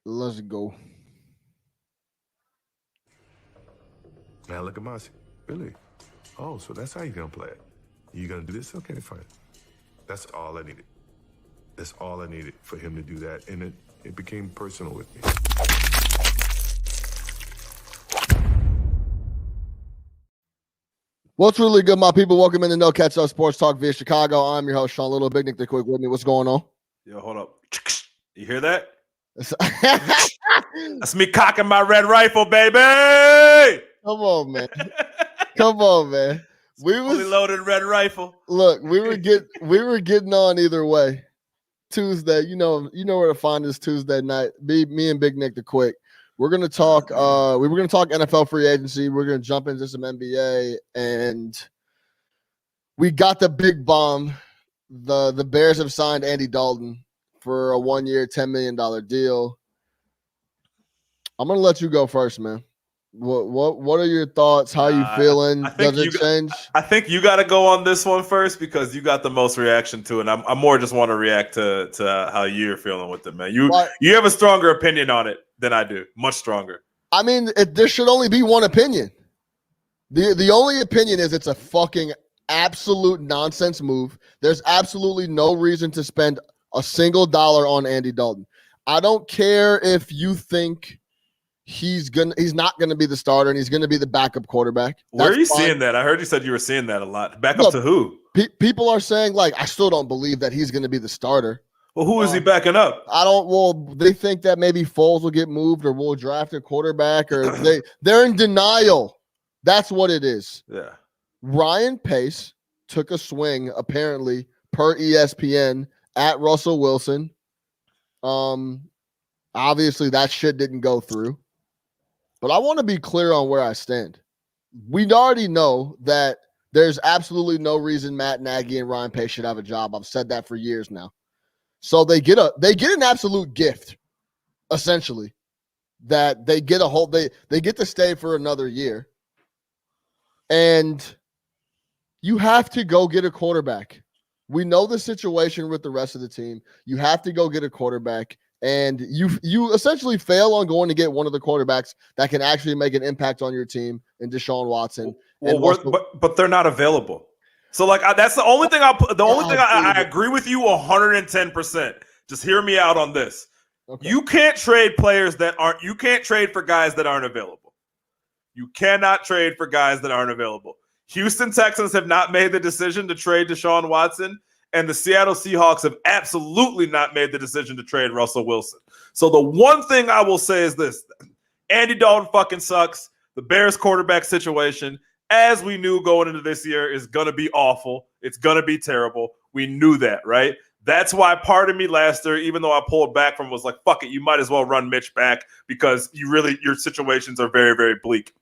Let's go. Now look at Mossy. Really? Oh, so that's how you're going to play it. You going to do this? Okay, fine. That's all I needed. That's all I needed for him to do that. And it became personal with me. What's really good, my people? Welcome into No Catch Up Sports Talk via Chicago. I'm your host, Sean Little. Big Nick the Quick with me. What's going on? Yo, hold up. You hear that? That's me cocking my red rifle, baby. Come on, man. Come on, man. We was fully loaded red rifle. Look, we were getting on either way. Tuesday, you know where to find us Tuesday night. Me and Big Nick the Quick. We're gonna talk. We were gonna talk NFL free agency. We're gonna jump into some NBA, and we got the big bomb. The Bears have signed Andy Dalton for a 1-year, $10 million deal. I'm gonna let you go first, man. What are your thoughts? How you feeling? Does it change? I think you got to go on this one first because you got the most reaction to it. I more just want to react to how you're feeling with it, man. You have a stronger opinion on it than I do, much stronger. I mean, there should only be one opinion. The only opinion is it's a fucking absolute nonsense move. There's absolutely no reason to spend a single dollar on Andy Dalton. I don't care if you think he's not gonna be the starter and he's gonna be the backup quarterback. Where are you seeing that? I heard you said you were seeing that a lot. Backup to who? People are saying, like, I still don't believe that he's gonna be the starter. Well, who is he backing up? They think that maybe Foles will get moved or we'll draft a quarterback, or they're in denial. That's what it is. Yeah. Ryan Pace took a swing, apparently, per ESPN, at Russell Wilson. Obviously that shit didn't go through. But I want to be clear on where I stand. We already know that there's absolutely no reason Matt Nagy and Ryan Pace should have a job. I've said that for years now. So they get an absolute gift, essentially, that they get they get to stay for another year. And you have to go get a quarterback. We know the situation with the rest of the team. You have to go get a quarterback. And you essentially fail on going to get one of the quarterbacks that can actually make an impact on your team in Deshaun Watson. But they're not available. So that's the only thing I agree with you 110%. Just hear me out on this. Okay. You can't trade players you can't trade for guys that aren't available. You cannot trade for guys that aren't available. Houston Texans have not made the decision to trade Deshaun Watson. And the Seattle Seahawks have absolutely not made the decision to trade Russell Wilson. So the one thing I will say is this. Andy Dalton fucking sucks. The Bears quarterback situation, as we knew going into this year, is going to be awful. It's going to be terrible. We knew that, right? That's why part of me last year, even though I pulled back from, was like, fuck it, you might as well run Mitch back because your situations are very, very bleak.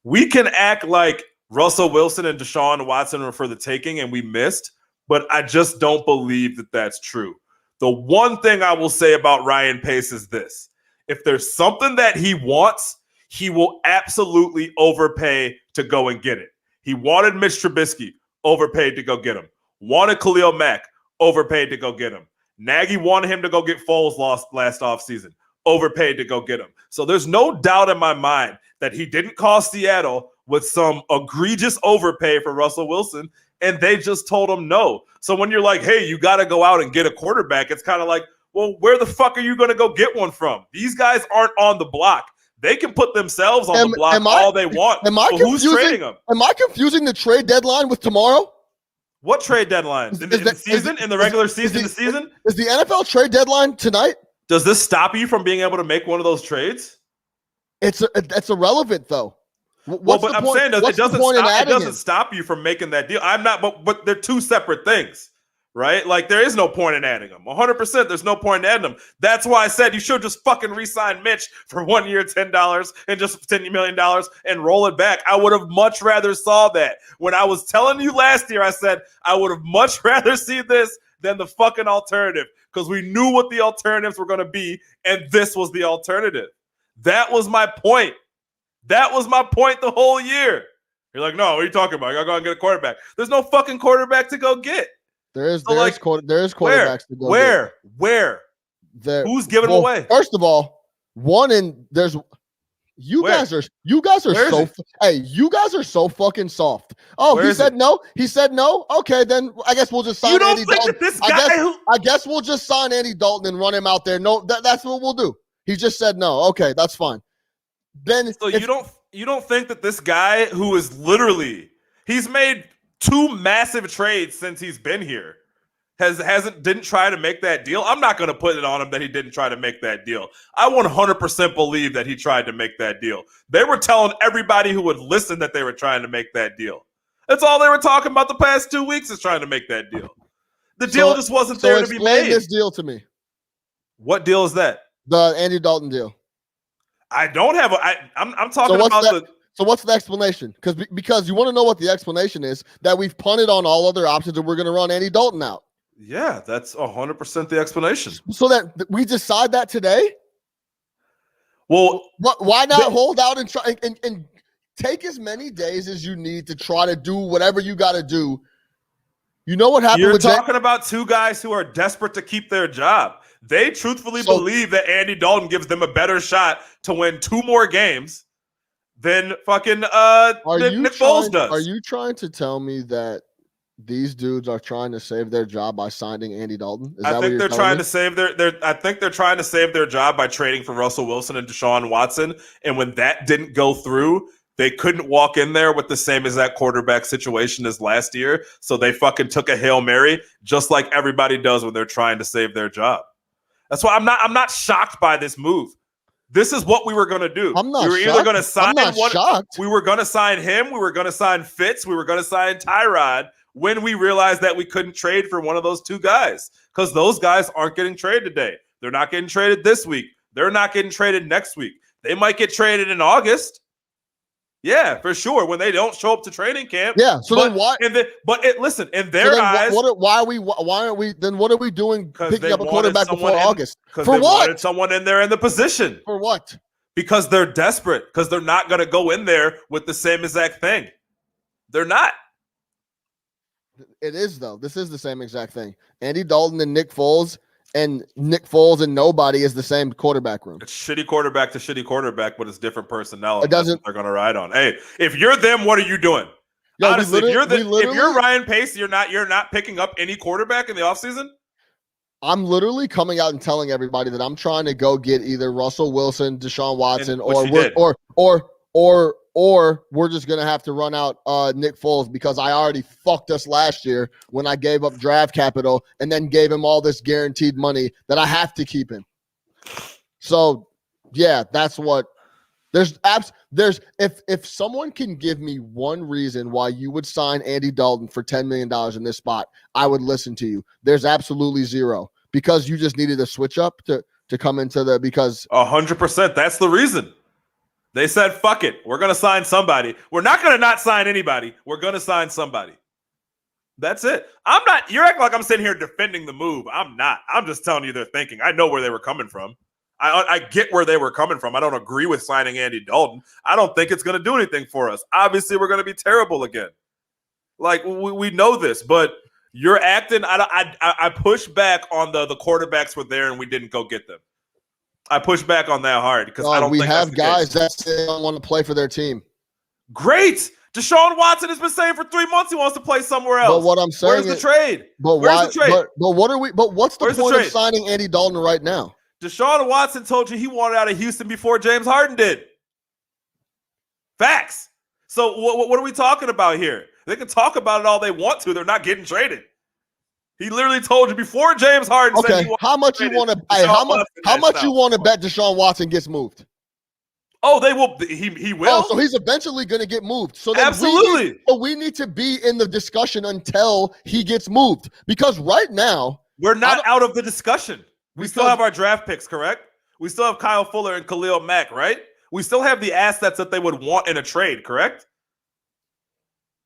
We can act like Russell Wilson and Deshaun Watson were for the taking and we missed. But I just don't believe that that's true. The one thing I will say about Ryan Pace is this. If there's something that he wants, he will absolutely overpay to go and get it. He wanted Mitch Trubisky, overpaid to go get him. Wanted Khalil Mack, overpaid to go get him. Nagy wanted him to go get Foles last offseason, overpaid to go get him. So there's no doubt in my mind that he didn't call Seattle with some egregious overpay for Russell Wilson, and they just told him no. So when you're like, hey, you got to go out and get a quarterback, it's kind of like, well, where the fuck are you going to go get one from? These guys aren't on the block. They can put themselves on the block all they want. Who's trading them? Am I confusing the trade deadline with tomorrow? What trade deadline? In the regular season? Is the NFL trade deadline tonight? Does this stop you from being able to make one of those trades? It's irrelevant, though. I'm saying it doesn't stop you from making that deal. I'm not, but they're two separate things, right? Like there is no point in adding them. 100%, there's no point in adding them. That's why I said you should just fucking re-sign Mitch for 1 year, $10 and just $10 million and roll it back. I would have much rather saw that. When I was telling you last year, I said I would have much rather see this than the fucking alternative because we knew what the alternatives were going to be, and this was the alternative. That was my point. That was my point the whole year. You're like, no, what are you talking about? I gotta go and get a quarterback. There's no fucking quarterback to go get. There's quarterbacks to go Where? get. Who's giving them away? First of all, One and there's you Where? guys are Where is so it? hey, you guys are so fucking soft. Oh, Where he is said it? no. He said no. Okay, then I guess we'll just sign You don't Andy think Dalton. that this guy I guess we'll just sign Andy Dalton and run him out there. No, that's what we'll do. He just said no. Okay, that's fine. Then So you don't think that this guy who is literally he's made 2 massive trades since he's been here didn't try to make that deal? I'm not going to put it on him that he didn't try to make that deal. I 100% believe that he tried to make that deal. They were telling everybody who would listen that they were trying to make that deal. That's all they were talking about the past 2 weeks is trying to make that deal. The deal just wasn't there to be made. Explain this deal to me. What deal is that? The Andy Dalton deal. I don't have I'm talking about So what's the explanation? Because you want to know what the explanation is, that we've punted on all other options and we're going to run Andy Dalton out. Yeah, that's 100% the explanation. So that we decide that today? Well, why not hold out and try and take as many days as you need to try to do whatever you got to do? You know what happened? You're talking about 2 guys who are desperate to keep their job. They truthfully believe that Andy Dalton gives them a better shot to win 2 more games than fucking Nick Foles does. Are you trying to tell me that these dudes are trying to save their job by signing Andy Dalton? I think they're trying to save their job by trading for Russell Wilson and Deshaun Watson. And when that didn't go through, they couldn't walk in there with the same exact quarterback situation as last year. So they fucking took a Hail Mary, just like everybody does when they're trying to save their job. That's why I'm not shocked by this move. This is what we were going to do. I'm not we were shocked. either going to sign shocked. We were going to sign him. We were going to sign Fitz. We were going to sign Tyrod when we realized that we couldn't trade for one of those 2 guys, because those guys aren't getting traded today. They're not getting traded this week. They're not getting traded next week. They might get traded in August. Yeah, for sure. When they don't show up to training camp. Yeah. So then why? Listen, in their eyes, why aren't we? Then what are we doing? Picking up a quarterback before August for what? Wanted someone in there in the position for what? Because they're desperate. Because they're not going to go in there with the same exact thing. They're not. It is though. This is the same exact thing. Andy Dalton and Nick Foles and nobody is the same quarterback room. It's shitty quarterback to shitty quarterback, but it's different personnel. It doesn't. They're going to ride on. Hey, if you're them, what are you doing? Yo, honestly, if you're Ryan Pace, you're not picking up any quarterback in the offseason? I'm literally coming out and telling everybody that I'm trying to go get either Russell Wilson, Deshaun Watson, or we're just gonna have to run out Nick Foles, because I already fucked us last year when I gave up draft capital and then gave him all this guaranteed money that I have to keep him. So yeah, that's what there's if someone can give me one reason why you would sign Andy Dalton for $10 million in this spot, I would listen to you. There's absolutely zero, because you just needed a switch up to come into because 100%. That's the reason. They said, fuck it. We're going to sign somebody. We're not going to not sign anybody. We're going to sign somebody. That's it. You're acting like I'm sitting here defending the move. I'm not. I'm just telling you they're thinking. I know where they were coming from. I get where they were coming from. I don't agree with signing Andy Dalton. I don't think it's going to do anything for us. Obviously, we're going to be terrible again. Like, we know this, but you're acting. I push back on the quarterbacks were there and we didn't go get them. I push back on that hard because I don't think have guys that say they don't want to play for their team. Great. Deshaun Watson has been saying for 3 months he wants to play somewhere else. But what I'm saying where's the trade? Where's the trade? But what are we? But what's the Where's point of signing Andy Dalton right now? Deshaun Watson told you he wanted out of Houston before James Harden did. Facts. So what are we talking about here? They can talk about it all they want to. They're not getting traded. He literally told you before James Harden said he how much you want to how much you want to bet Deshaun Watson gets moved? Oh, they will. He will. Oh, so he's eventually going to get moved. So then absolutely. we need to be in the discussion until he gets moved, because right now we're not out of the discussion. We still have our draft picks, correct? We still have Kyle Fuller and Khalil Mack, right? We still have the assets that they would want in a trade, correct?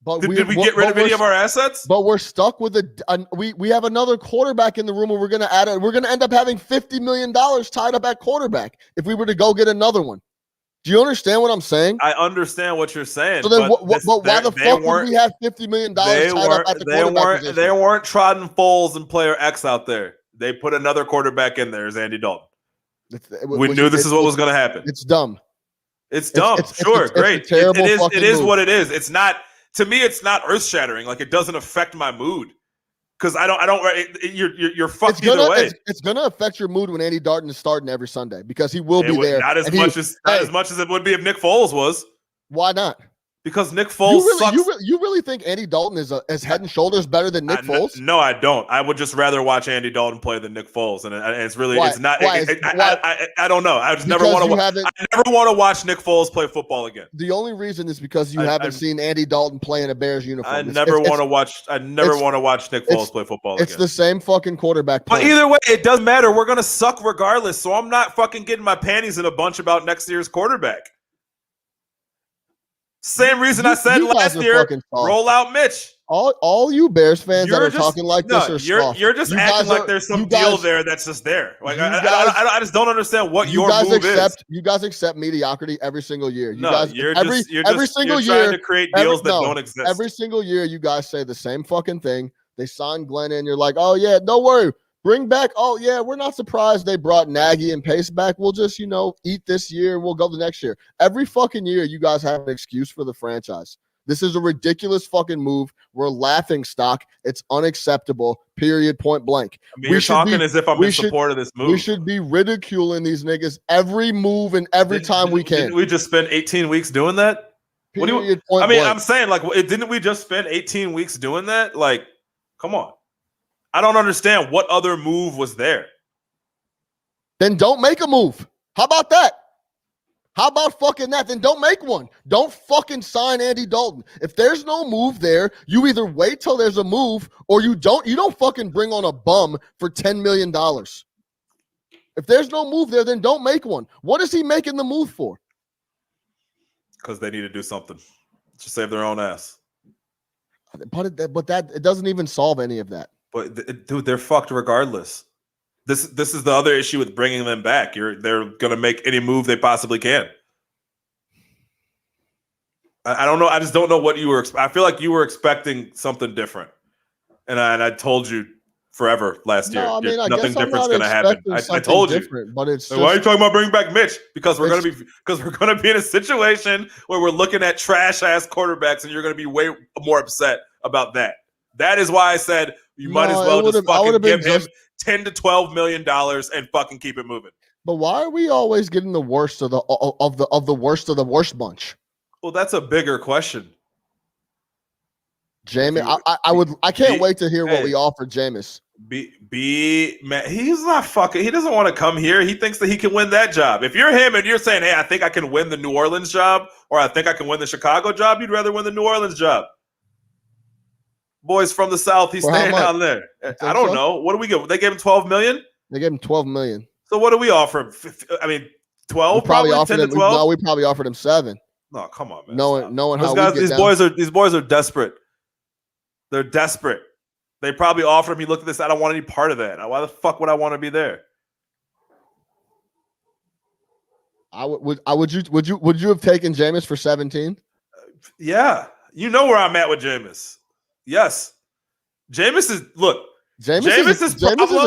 But did we get rid of any of our assets? But we're stuck with we have another quarterback in the room, and we're going to end up having $50 million tied up at quarterback if we were to go get another one. Do you understand what I'm saying? I understand what you're saying. So then, but why the fuck would we have $50 million tied up at the quarterback position? They weren't trotting Foles and player X out there. They put another quarterback in there as Andy Dalton. We knew this is what was going to happen. It's dumb. It's dumb. Great. It is what it is. It's not, to me, it's not earth shattering. Like, it doesn't affect my mood. Because you're fucked either way. It's gonna affect your mood when Andy Dalton is starting every Sunday because he will be there. Not as much as it would be if Nick Foles was. Why not? Because Nick Foles sucks. You really think Andy Dalton is head and shoulders better than Nick Foles? No, I don't. I would just rather watch Andy Dalton play than Nick Foles, and it's really why? It's not. Why? I don't know. I just never want to. I never want to watch Nick Foles play football again. The only reason is because you haven't seen Andy Dalton play in a Bears uniform. I never want to watch Nick Foles play football again. It's the same fucking quarterback. But either way, it doesn't matter. We're gonna suck regardless. So I'm not fucking getting my panties in a bunch about next year's quarterback. Same reason I said last year, roll out Mitch. All you Bears fans that are talking like this are soft. You're just acting like there's some deal there that's just there. Like I just don't understand what your move is. You guys accept mediocrity every single year. You're trying to create deals that don't exist. Every single year, you guys say the same fucking thing. They sign Glenn and you're like, oh yeah, don't worry. Bring back, oh yeah, we're not surprised they brought Nagy and Pace back. We'll just, eat this year and we'll go the next year. Every fucking year, you guys have an excuse for the franchise. This is a ridiculous fucking move. We're laughing stock. It's unacceptable, period, point blank. I mean, you're talking as if I'm in support of this move. We should be ridiculing these niggas every move and every time we can. Didn't we just spend 18 weeks doing that? Period, point blank. I'm saying, like, didn't we just spend 18 weeks doing that? Like, come on. I don't understand what other move was there. Then don't make a move. How about that? How about fucking that? Then don't make one. Don't fucking sign Andy Dalton. If there's no move there, you either wait till there's a move or you don't fucking bring on a bum for $10 million. If there's no move there, then don't make one. What is he making the move for? Because they need to do something to save their own ass. But it doesn't even solve any of that. But dude, they're fucked regardless. This is the other issue with bringing them back. They're gonna make any move they possibly can. I don't know. I just don't know what you were. I feel like you were expecting something different, and I told you forever last year. Nothing different's gonna happen. I told you. But it's why are you talking about bringing back Mitch? Because we're gonna be in a situation where we're looking at trash ass quarterbacks, and you're gonna be way more upset about that. That is why I said you might as well just fucking give him $10 to $12 million and fucking keep it moving. But why are we always getting the worst of the worst of the worst bunch? Well, that's a bigger question. Jamie, I can't wait to hear what we offer Jameis. Man, he's not fucking. He doesn't want to come here. He thinks that he can win that job. If you're him and you're saying, "Hey, I think I can win the New Orleans job," or "I think I can win the Chicago job," you'd rather win the New Orleans job. Boys from the South, he's staying down there. I don't know. What do we give? They gave him $12 million. They gave him $12 million. So what do we offer him? I mean, 12, probably 10 to 12. No, we probably offered him 7. No, come on, man. Knowing how these boys are desperate. They're desperate. They probably offered him. He looked at this. I don't want any part of that. Why the fuck would I want to be there? Would you have taken Jameis for 17? Yeah. You know where I'm at with Jameis. Yes. Jameis is a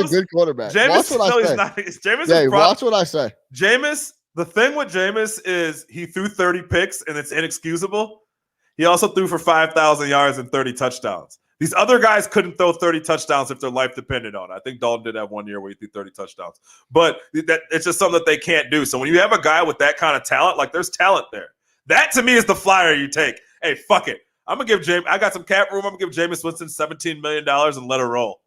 good quarterback. Watch what I say. Jameis, the thing with Jameis is he threw 30 picks and it's inexcusable. He also threw for 5,000 yards and 30 touchdowns. These other guys couldn't throw 30 touchdowns if their life depended on it. I think Dalton did have 1 year where he threw 30 touchdowns. But it's just something that they can't do. So when you have a guy with that kind of talent, like there's talent there. That to me is the flyer you take. Hey, fuck it. I'm going to give I got some cap room. I'm going to give Jameis Winston $17 million and let it roll.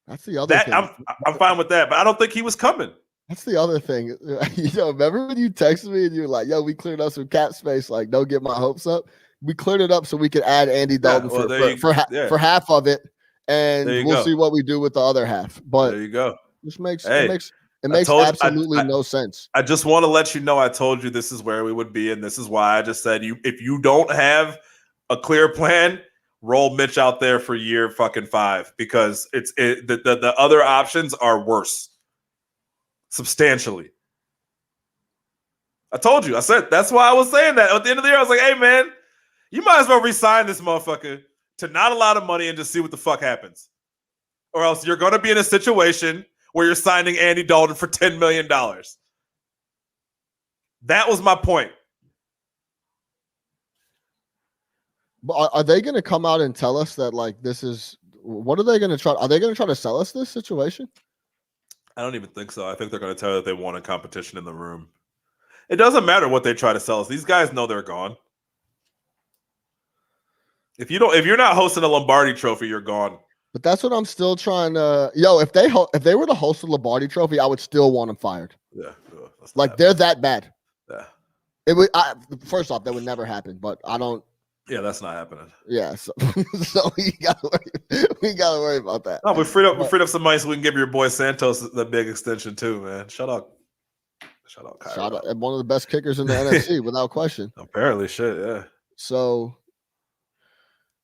That's the other thing. I'm fine with that, but I don't think he was coming. That's the other thing. Remember when you texted me and you were like, yo, we cleared up some cap space. Like, don't get my hopes up. We cleared it up so we could add Andy Dalton for half of it. And we'll see what we do with the other half. But there you go. It makes absolutely no sense. I just want to let you know I told you this is where we would be, and this is why I just said if you don't have a clear plan, roll Mitch out there for year fucking 5 because the other options are worse substantially. I told you. I said that's why I was saying that. At the end of the year, I was like, hey man, you might as well re-sign this motherfucker to not a lot of money and just see what the fuck happens. Or else you're gonna be in a situation where you're signing Andy Dalton for $10 million. That was my point. But are they going to come out and tell us that, like, this is what are they going to try? Are they going to try to sell us this situation? I don't even think so. I think they're going to tell you that they want a competition in the room. It doesn't matter what they try to sell us. These guys know they're gone. If you're not hosting a Lombardi Trophy, you're gone. But that's what I'm still trying to. If they were to host the Lombardi Trophy, I would still want them fired. Yeah, like they're that bad. Yeah, it would. First off, that would never happen. But I don't. Yeah, that's not happening. Yeah, so we gotta worry about that. No, we freed up some money so we can give your boy Santos the big extension too, man. Shout out, Kyra. Shout out, one of the best kickers in the NFC without question. Apparently, shit, yeah. So,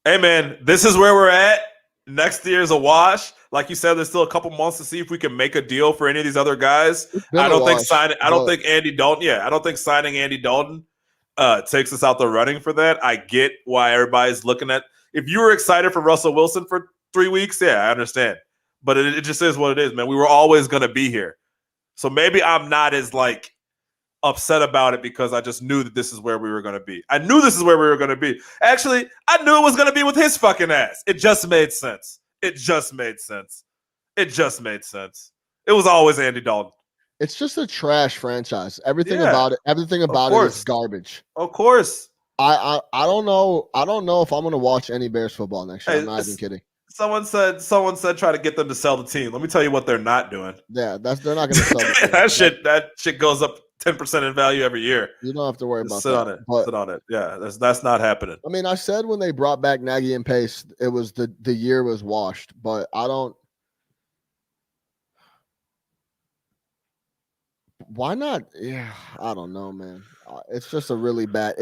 hey, man, this is where we're at. Next year's a wash. Like you said, there's still a couple months to see if we can make a deal for any of these other guys. I don't think Andy Dalton. Yeah, I don't think signing Andy Dalton takes us out the running for that. I get why everybody's looking at. If you were excited for Russell Wilson for 3 weeks, yeah, I understand. But it just is what it is, man. We were always going to be here. So maybe I'm not as like upset about it because I just knew that this is where we were going to be. I knew this is where we were going to be. Actually, I knew it was going to be with his fucking ass. It just made sense. It was always Andy Dalton. It's just a trash franchise. Everything about it is garbage. Of course. I don't know. I don't know if I'm going to watch any Bears football next year. I'm not even kidding. Someone said try to get them to sell the team. Let me tell you what they're not doing. Yeah, they're not going to sell the team. that shit goes up 10% in value every year. You don't have to worry about sit that. Sit on it. Yeah, that's not happening. I mean, I said when they brought back Nagy and Pace, it was the year was washed, but I don't. Why not? Yeah, I don't know, man. It's just a really bad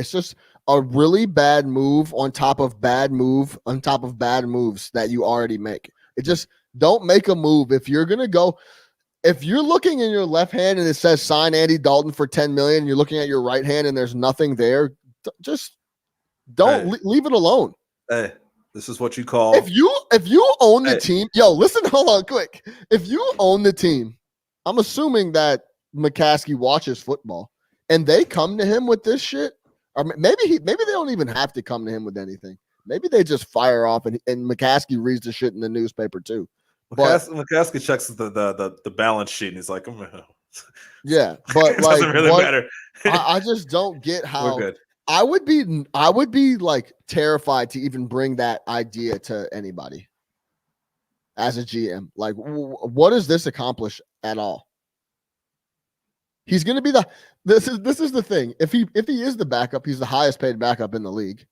move on top of bad moves that you already make. It just don't make a move if you're gonna go. If you're looking in your left hand and it says sign Andy Dalton for $10 million, and you're looking at your right hand and there's nothing there, just don't leave it alone. Hey, this is what you call if you own the team. Yo, listen, hold on, quick. If you own the team, I'm assuming that McCaskey watches football and they come to him with this shit, or maybe they don't even have to come to him with anything. Maybe they just fire off and McCaskey reads the shit in the newspaper too. McCaskey checks the balance sheet and he's like, yeah, but it doesn't really matter. I just don't get how. We're good. I would be like terrified to even bring that idea to anybody as a GM. Like, what does this accomplish at all? He's going to be this is the thing. If he is the backup, he's the highest paid backup in the league.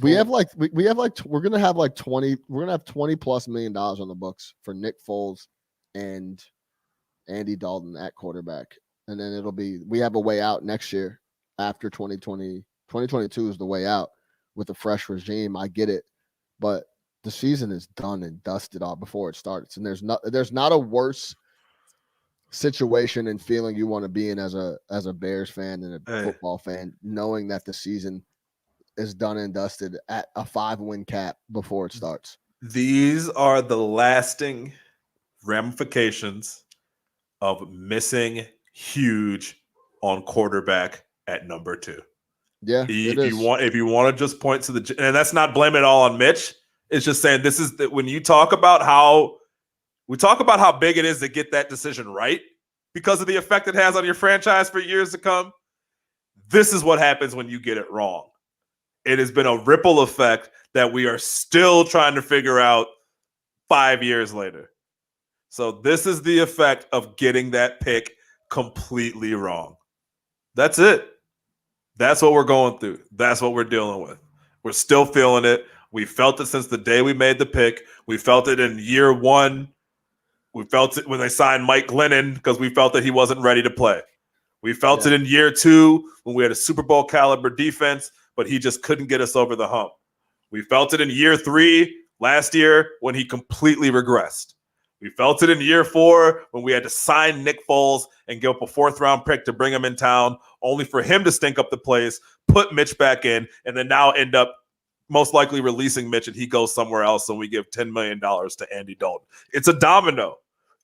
We're going to have $20+ million on the books for Nick Foles and Andy Dalton at quarterback. And then we have a way out next year after 2020. 2022 is the way out with a fresh regime. I get it, but the season is done and dusted off before it starts. And there's not a worse situation and feeling you want to be in as a Bears fan and a football fan, knowing that the season is done and dusted at a 5-win cap before it starts. These are the lasting ramifications of missing huge on quarterback at number 2. Yeah, if you want to just point to and that's not blame it all on Mitch. It's just saying this is when you talk about how big it is to get that decision right because of the effect it has on your franchise for years to come. This is what happens when you get it wrong. It has been a ripple effect that we are still trying to figure out 5 years later. So this is the effect of getting that pick completely wrong. That's it. That's what we're going through. That's what we're dealing with. We're still feeling it. We felt it since the day we made the pick. We felt it in year 1. We felt it when they signed Mike Glennon because we felt that he wasn't ready to play. We felt it in year 2 when we had a Super Bowl caliber defense, but he just couldn't get us over the hump. We felt it in year 3 last year when he completely regressed. We felt it in year 4 when we had to sign Nick Foles and give up a 4th-round pick to bring him in town, only for him to stink up the place, put Mitch back in, and then now end up most likely releasing Mitch and he goes somewhere else and we give $10 million to Andy Dalton. It's a domino.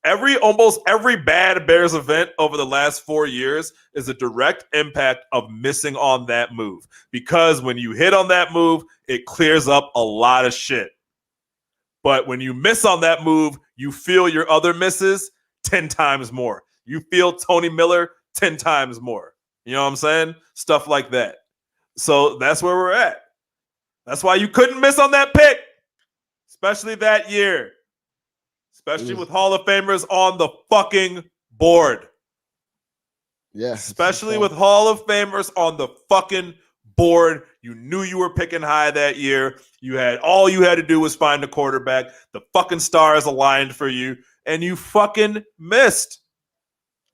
Almost every bad Bears event over the last 4 years is a direct impact of missing on that move. Because when you hit on that move, it clears up a lot of shit. But when you miss on that move, you feel your other misses 10 times more. You feel Tony Miller 10 times more. You know what I'm saying? Stuff like that. So that's where we're at. That's why you couldn't miss on that pick, especially that year. Especially with Hall of Famers on the fucking board. Yeah. Especially with Hall of Famers on the fucking board. You knew you were picking high that year. All you had to do was find a quarterback. The fucking stars aligned for you, and you fucking missed.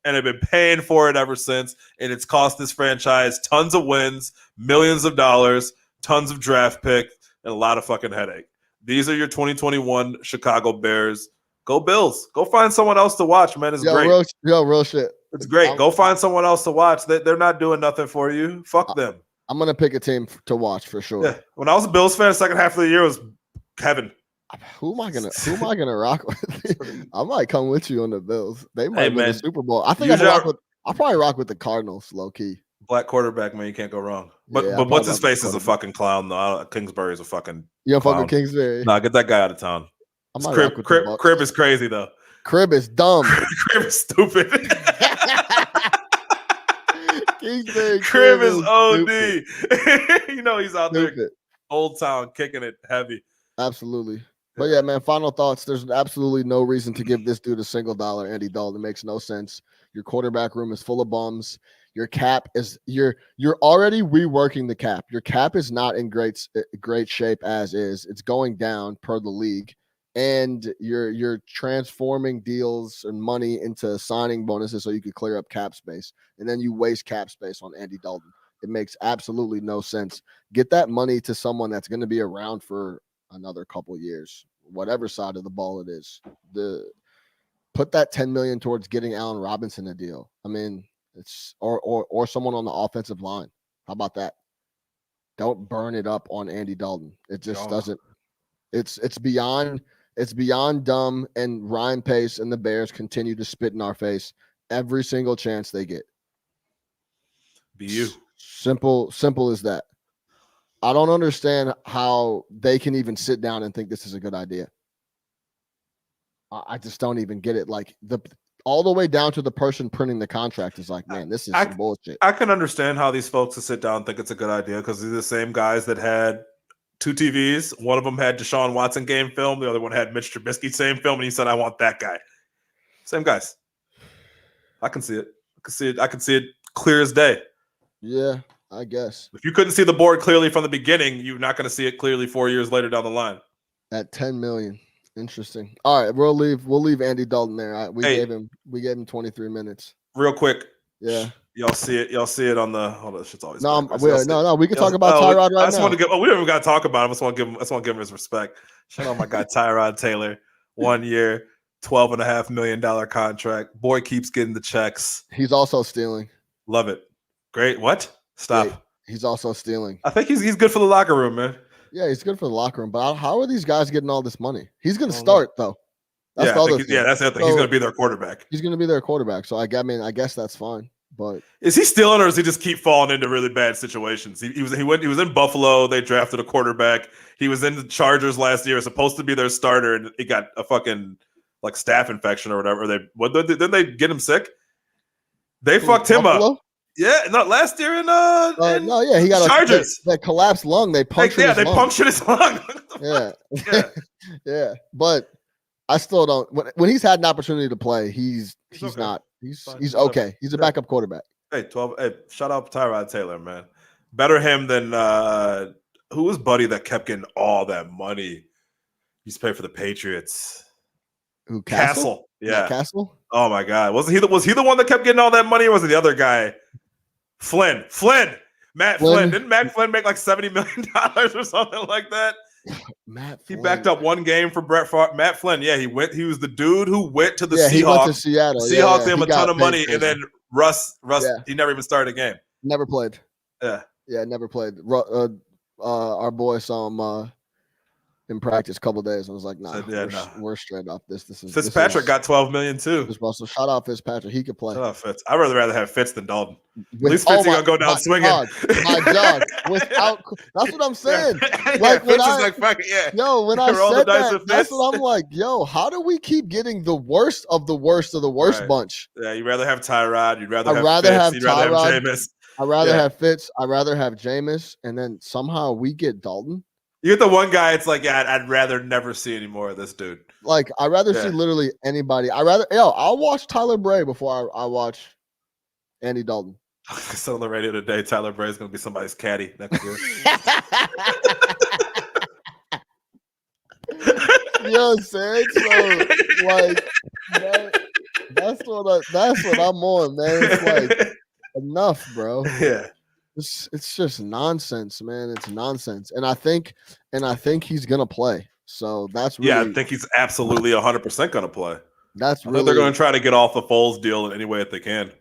And have been paying for it ever since. And it's cost this franchise tons of wins, millions of dollars, tons of draft picks, and a lot of fucking headache. These are your 2021 Chicago Bears. Go Bills. Go find someone else to watch, man. It's great. Real shit. It's great. Go find someone else to watch. They're not doing nothing for you. Fuck them. I'm going to pick a team to watch for sure. Yeah. When I was a Bills fan, the second half of the year was Kevin. Who am I gonna rock with? I might come with you on the Bills. They might win the Super Bowl. I think I'll probably rock with the Cardinals, low key. Black quarterback, man, you can't go wrong. But what's his face is a fucking clown though. Kingsbury is a fucking. You don't fuck with Kingsbury? Nah, get that guy out of town. Crib is crazy though. Crib is dumb. Crib is stupid. Kingsbury Crib is OD. You know he's out there, Old Town, kicking it heavy. Absolutely. But yeah, man, final thoughts. There's absolutely no reason to give this dude a single dollar. Andy Dalton. It makes no sense. Your quarterback room is full of bums. Your cap is you're already reworking the cap. Your cap is not in great shape as is. It's going down per the league. And you're transforming deals and money into signing bonuses so you could clear up cap space. And then you waste cap space on Andy Dalton. It makes absolutely no sense. Get that money to someone that's going to be around for another couple years, whatever side of the ball it is. Put that $10 million towards getting Allen Robinson a deal. I mean, it's or someone on the offensive line. How about that? Don't burn it up on Andy Dalton. It just doesn't. It's beyond dumb. And Ryan Pace and the Bears continue to spit in our face every single chance they get. Be you. Simple as that. I don't understand how they can even sit down and think this is a good idea. I just don't even get it. Like all the way down to the person printing the contract is like, man, this is some bullshit. I can understand how these folks sit down and think it's a good idea because they're the same guys that had two TVs. One of them had Deshaun Watson game film. The other one had Mitch Trubisky same film. And he said, I want that guy. Same guys. I can see it. I can see it clear as day. Yeah, I guess. If you couldn't see the board clearly from the beginning, you're not going to see it clearly 4 years later down the line. At 10 million. Interesting. All right, we'll leave Andy Dalton there. We gave him 23 minutes. Real quick. Yeah. Y'all see it on the hold on, shit's always no, we can talk about Tyrod right now. We haven't got to talk about him. I just want to give him his respect. Shout out my guy Tyrod Taylor. 1 year, $12.5 million contract. Boy keeps getting the checks. He's also stealing. Love it. Great. What? Stop. Wait, he's also stealing. I think he's good for the locker room, man. Yeah, he's good for the locker room. But how are these guys getting all this money? He's going to start though. That's that's the other thing. He's going to be their quarterback. He's going to be their quarterback. So I guess that's fine. But is he stealing, or does he just keep falling into really bad situations? He was in Buffalo. They drafted a quarterback. He was in the Chargers last year, supposed to be their starter, and he got a fucking like staph infection or whatever. Didn't they get him sick? They fucked him up. Yeah, not last year in he got Chargers. That collapsed lung. They punctured his lung. Punctured his lung. Yeah. But I still don't. When he's had an opportunity to play, he's okay. Not. He's okay. He's a backup quarterback. Hey, shout out Tyrod Taylor, man. Better him than who was Buddy that kept getting all that money? He used to pay for the Patriots. Who, Castle? Yeah, Castle. Oh my God, was he the one that kept getting all that money, or was it the other guy? Flynn. Matt Flynn. Didn't Matt Flynn make like $70 million or something like that? He backed up one game for Brett Favre. Matt Flynn, yeah, he was the dude who went to the Seahawks. He went to Seattle. Seahawks gave him a ton of money, and then Russ, he never even started a game. Never played. Yeah, never played. Our boy saw him in practice a couple of days. I was like, nah, So, we're straight up. This is Fitzpatrick got $12 million too. So shout out Fitzpatrick. He could play. Shout out Fitz. I'd rather have Fitz than Dalton. At least Fitz gonna go down swinging. My dog. Without that's what I'm saying. Like when I said that, that's what I'm like. Yo, how do we keep getting the worst of the worst of the worst bunch? Yeah, you'd rather have Tyrod. You'd rather have Fitz. You'd rather have Jameis. I'd rather have Fitz. I'd rather have Jameis, and then somehow we get Dalton. You get the one guy. It's like, yeah, I'd rather never see any more of this dude. Like, I'd rather see literally anybody. I'll watch Tyler Bray before I watch Andy Dalton. I said on the radio today, Tyler Bray is going to be somebody's caddy next year. You know what I'm saying? So, like, that's what I'm on, man. It's like, enough, bro. Yeah. It's just nonsense, man. It's nonsense. And I think he's gonna play. So that's really, I think he's absolutely 100% gonna play. That's really, they're gonna try to get off the Foles deal in any way that they can.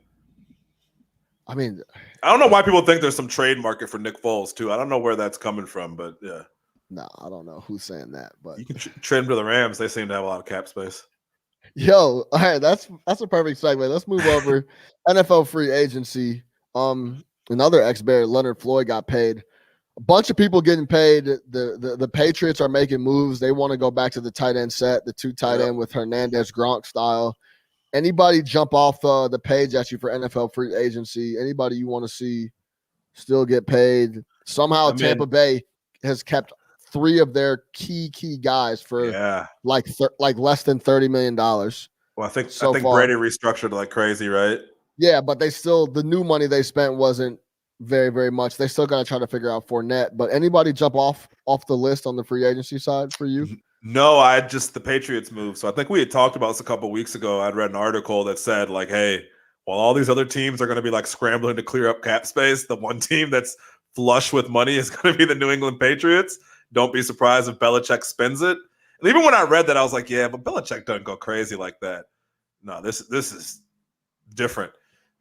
I mean, I don't know why people think there's some trade market for Nick Foles too. I don't know where that's coming from, but yeah. No, I don't know who's saying that, but you can trade him to the Rams. They seem to have a lot of cap space. Yo, all right, that's a perfect segue. Let's move over. NFL free agency. Another ex-Bear, Leonard Floyd, got paid. A bunch of people getting paid. The Patriots are making moves. They want to go back to the tight end set, the two tight end with Hernandez Gronk style. Anybody jump off the page at you for NFL free agency? Anybody you want to see still get paid? Somehow Tampa Bay has kept 3 of their key guys for like less than $30 million. Well, I think Brady restructured like crazy, right? Yeah, but the new money they spent wasn't very, very much. They still got to try to figure out Fournette. But anybody jump off the list on the free agency side for you? No, the Patriots move. So I think we had talked about this a couple of weeks ago. I'd read an article that said like, hey, while all these other teams are going to be like scrambling to clear up cap space, the one team that's flush with money is going to be the New England Patriots. Don't be surprised if Belichick spends it. And even when I read that, I was like, yeah, but Belichick doesn't go crazy like that. No, this is different.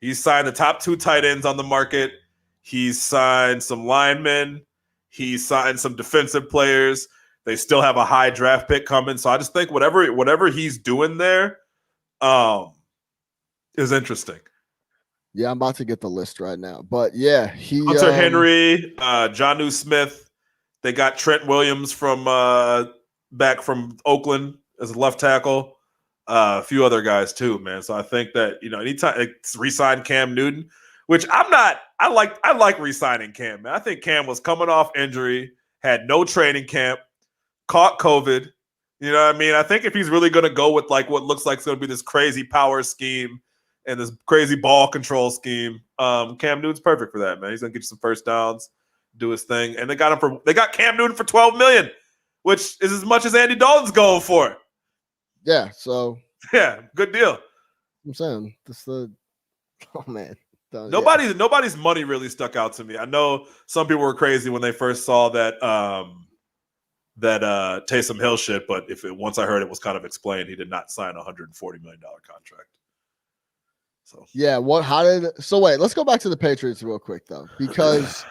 He's signed the top 2 tight ends on the market. He's signed some linemen. He's signed some defensive players. They still have a high draft pick coming. So I just think whatever he's doing there is interesting. Yeah, I'm about to get the list right now. But yeah, Hunter Henry, Jonnu Smith. They got Trent Williams from back from Oakland as a left tackle. A few other guys too, man. So I think that anytime it's re-signed Cam Newton, which I like re-signing Cam, man. I think Cam was coming off injury, had no training camp, caught COVID. You know what I mean? I think if he's really going to go with like what looks like it's going to be this crazy power scheme and this crazy ball control scheme, Cam Newton's perfect for that, man. He's going to get you some first downs, do his thing, and they got Cam Newton for $12 million, which is as much as Andy Dalton's going for. Yeah, so good deal. I'm saying man. Nobody's money really stuck out to me. I know some people were crazy when they first saw that Taysom Hill shit, but once I heard it was kind of explained, he did not sign a $140 million contract. So wait, let's go back to the Patriots real quick though, because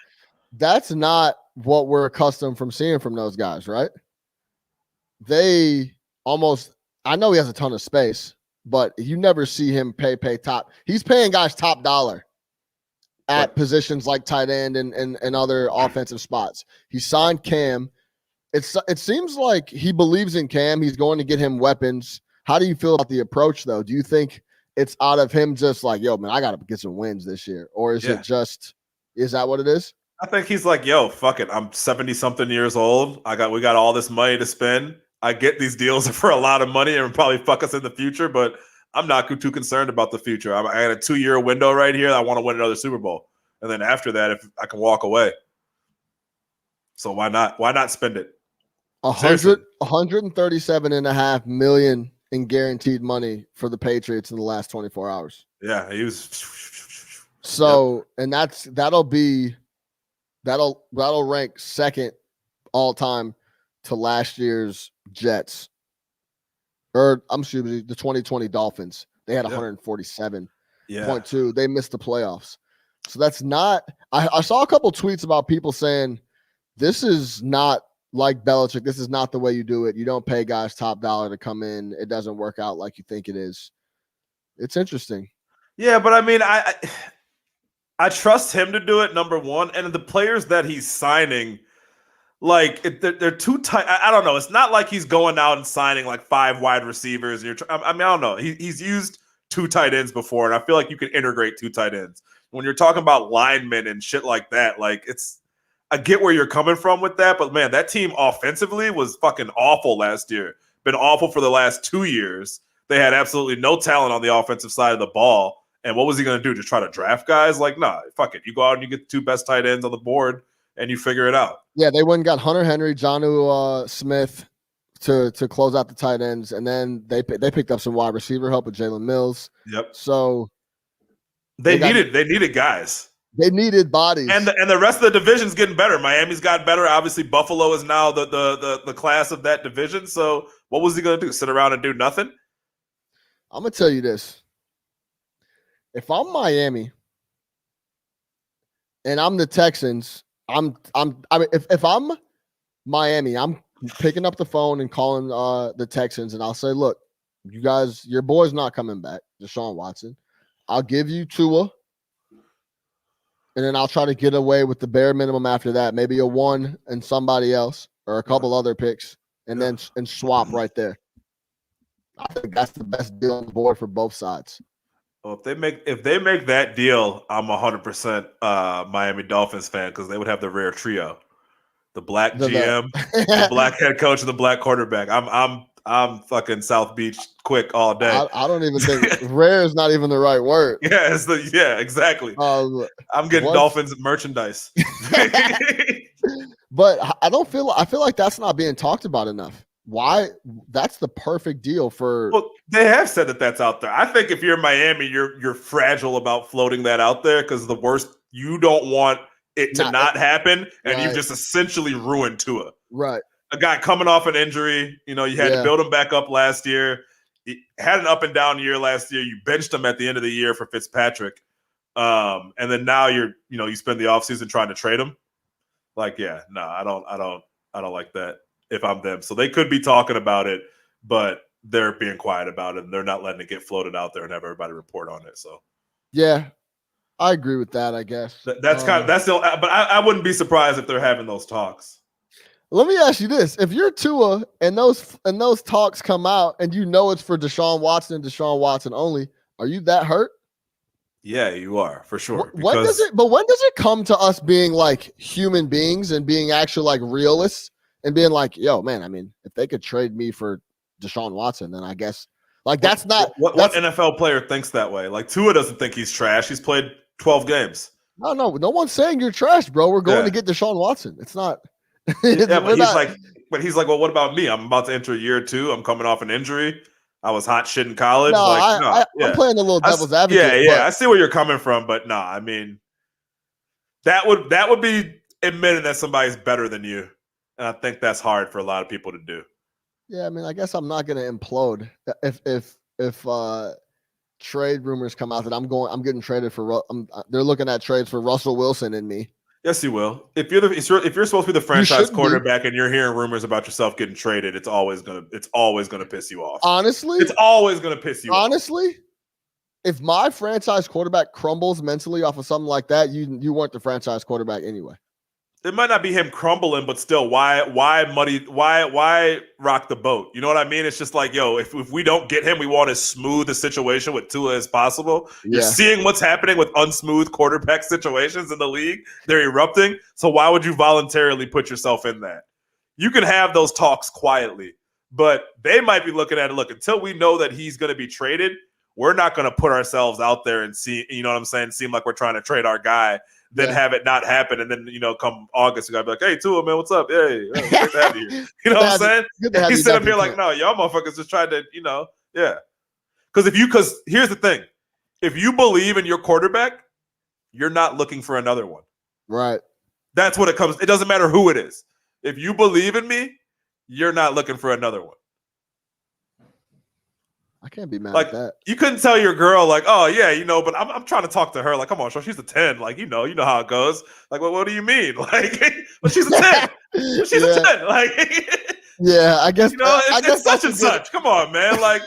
that's not what we're accustomed from seeing from those guys, right? I know he has a ton of space, but you never see him pay top. He's paying guys top dollar at positions like tight end and other offensive spots. He signed Cam. It seems like he believes in Cam. He's going to get him weapons. How do you feel about the approach, though? Do you think it's out of him just like, yo, man, I got to get some wins this year? Or is it just – is that what it is? I think he's like, yo, fuck it. I'm 70-something years old. We got all this money to spend. I get these deals for a lot of money and probably fuck us in the future, but I'm not too concerned about the future. I got a 2-year window right here. I want to win another Super Bowl. And then after that, if I can walk away. So why not? Why not spend it? $137.5 million in guaranteed money for the Patriots in the last 24 hours. Yeah, he was. So, and that'll rank second all time to last year's Jets. Or I'm assuming the 2020 Dolphins. They had 147.2. They missed the playoffs. So that's not. I saw a couple tweets about people saying this is not like Belichick, this is not the way you do it. You don't pay guys top dollar to come in. It doesn't work out like you think it is. It's interesting. Yeah, but I mean, I trust him to do it, number one. And the players that he's signing, like, they're too tight. I don't know. It's not like he's going out and signing like 5 wide receivers. And I mean, I don't know. He's used 2 tight ends before, and I feel like you can integrate 2 tight ends. When you're talking about linemen and shit like that, like, I get where you're coming from with that, but man, that team offensively was fucking awful last year. Been awful for the last 2 years. They had absolutely no talent on the offensive side of the ball. And what was he going to do? Just try to draft guys? Like, nah, fuck it. You go out and you get the 2 best tight ends on the board and you figure it out. Yeah, they went and got Hunter Henry, Jonnu Smith to close out the tight ends, and then they picked up some wide receiver help with Jalen Mills. Yep. So they needed guys. They needed bodies, and the rest of the division's getting better. Miami's got better. Obviously, Buffalo is now the class of that division. So what was he going to do? Sit around and do nothing? I'm gonna tell you this: if I'm Miami and I'm the Texans, I mean, if I'm Miami, I'm picking up the phone and calling the Texans, and I'll say, look, you guys, your boy's not coming back, Deshaun Watson. I'll give you Tua, and then I'll try to get away with the bare minimum after that, maybe a 1 and somebody else or a couple other picks, and then swap right there. I think that's the best deal on the board for both sides. Well, if they make that deal, I'm 100% Miami Dolphins fan, because they would have the rare trio: the black GM, the black head coach, and the black quarterback. I'm fucking South Beach quick all day. I don't even think rare is not even the right word. Yeah, exactly. I'm getting Dolphins merchandise. But I feel like that's not being talked about enough. Why? That's the perfect deal for. Well, they have said that that's out there. I think if you're Miami, you're fragile about floating that out there, because the worst, you don't want it to not happen, and right. You've just essentially ruined Tua. Right. A guy coming off an injury, you had to build him back up last year. He had an up and down year last year. You benched him at the end of the year for Fitzpatrick. And then now you spend the offseason trying to trade him. Like, yeah, no, I don't like that if I'm them. So they could be talking about it, but they're being quiet about it, and they're not letting it get floated out there and have everybody report on it. So yeah, I agree with that, I guess. That's but I wouldn't be surprised if they're having those talks. Let me ask you this. If you're Tua and those talks come out and it's for Deshaun Watson and Deshaun Watson only, are you that hurt? Yeah, you are, for sure. When does it come to us being like human beings and being actually like realists and being like, yo, man, I mean, if they could trade me for Deshaun Watson, then I guess like that's not what NFL player thinks that way. Like, Tua doesn't think he's trash. He's played 12 games. No one's saying you're trash, bro. We're going to get Deshaun Watson. It's not. But he's like, well, what about me? I'm about to enter year 2. I'm coming off an injury. I was hot shit in college. I'm playing a little devil's advocate. Yeah, I see where you're coming from, but no, I mean, that would be admitting that somebody's better than you, and I think that's hard for a lot of people to do. Yeah, I mean, I guess I'm not going to implode if trade rumors come out that I'm getting traded for. They're looking at trades for Russell Wilson and me. Yes, you will. If you're supposed to be the franchise quarterback and you're hearing rumors about yourself getting traded, it's always gonna piss you off. Honestly, it's always gonna piss you off. Honestly, if my franchise quarterback crumbles mentally off of something like that, you weren't the franchise quarterback anyway. It might not be him crumbling, but still, why rock the boat? You know what I mean? It's just like, yo, if we don't get him, we want as smooth a situation with Tua as possible. Yeah. You're seeing what's happening with unsmooth quarterback situations in the league. They're erupting. So why would you voluntarily put yourself in that? You can have those talks quietly, but they might be looking at it. Look, until we know that he's going to be traded, we're not going to put ourselves out there and see, you know what I'm saying? Seem like we're trying to trade our guy. Then have it not happen, and then come August, you gotta be like, "Hey, Tua, man, what's up? Hey, great to have you." You know what I'm saying? He's sitting up here like, "No, y'all motherfuckers just tried to, yeah." Because here's the thing: if you believe in your quarterback, you're not looking for another one. Right. That's what it comes. It doesn't matter who it is. If you believe in me, you're not looking for another one. I can't be mad Like, at that. you couldn't tell your girl, like, oh yeah, but I'm trying to talk to her. Like, come on, so she's a 10. Like, you know how it goes. Like, what do you mean? Like, but she's a 10. But she's a 10. Like, yeah, I guess it's such and such. Come on, man. Like,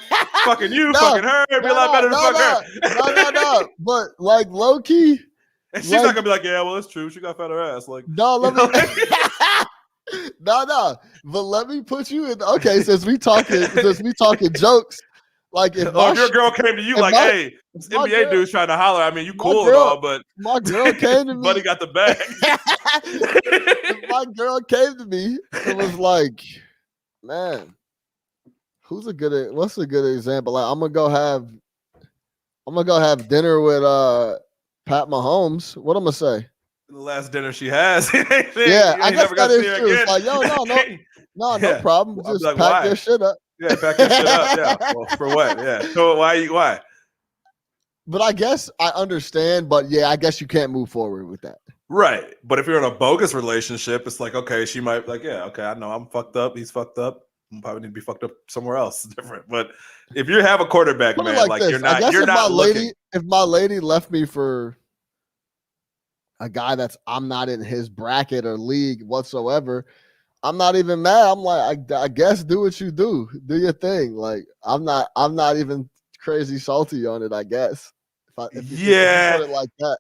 fucking you, fucking her. It'd be a lot better to fuck her. No. But like low key. And she's not gonna be like, yeah, well, it's true. She got fatter ass. Like, no, let me. No. But let me put you in. Okay, since we talking jokes, like if your girl came to you like, hey, this NBA dude's trying to holler. I mean, you cool and all, but my girl came to me. Buddy got the bag. If my girl came to me, it was like, man, what's a good example? Like, I'm gonna go have dinner with Pat Mahomes. What I'm gonna say? The last dinner she has. Yeah, I guess that is true. It's like, yo, no problem. Just like, pack your shit up. Yeah, pack your shit up. Yeah. Well, for what? Yeah. So why? But I guess I understand. But yeah, I guess you can't move forward with that. Right. But if you're in a bogus relationship, it's like, okay, she might like, yeah, okay, I know I'm fucked up. He's fucked up. I'm probably need to be fucked up somewhere else. It's different. But if you have a quarterback, man, like you're not looking. If my lady left me for a guy I'm not in his bracket or league whatsoever, I'm not even mad. I'm like, I guess do what you do. Do your thing. Like, I'm not even crazy salty on it, I guess. If you put it like that.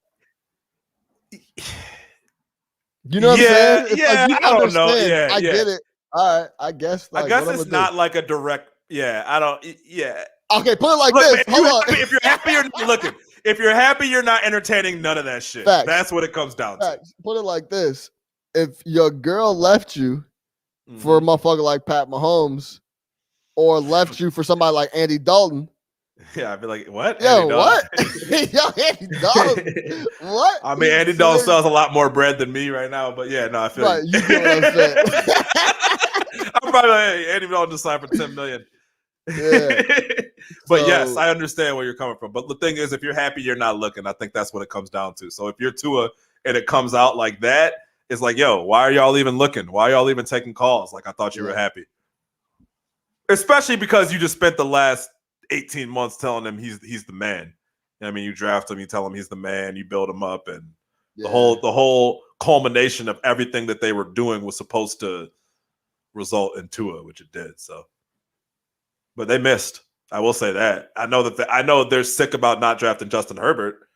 You know what I'm saying? It's like, you I don't know. Yeah, I get it. All right, I guess. I guess it's not like a direct. Yeah, I don't. Yeah. Okay, put it like this. Hold on. If you're happy, you're not looking. If you're happy, you're not entertaining none of that shit. Facts. That's what it comes down to. Put it like this: if your girl left you for a motherfucker like Pat Mahomes, or left you for somebody like Andy Dalton. Yeah, I'd be like, what? Yo, what? Yo, Andy Dalton. What? I mean, Andy Dalton sells a lot more bread than me right now, but yeah, no, I feel right. You get what I'm saying. I'm probably like, hey, Andy Dalton just signed for $10 million. Yeah. But yes, I understand where you're coming from. But the thing is, if you're happy, you're not looking. I think that's what it comes down to. So if you're Tua and it comes out like that, it's like, yo, why are y'all even looking? Why are y'all even taking calls? Like, I thought you were happy. Especially because you just spent the last 18 months telling him he's the man. I mean, you draft him, you tell him he's the man, you build him up, and the whole culmination of everything that they were doing was supposed to result in Tua, which it did. So, but they missed. I will say that. I know they're sick about not drafting Justin Herbert.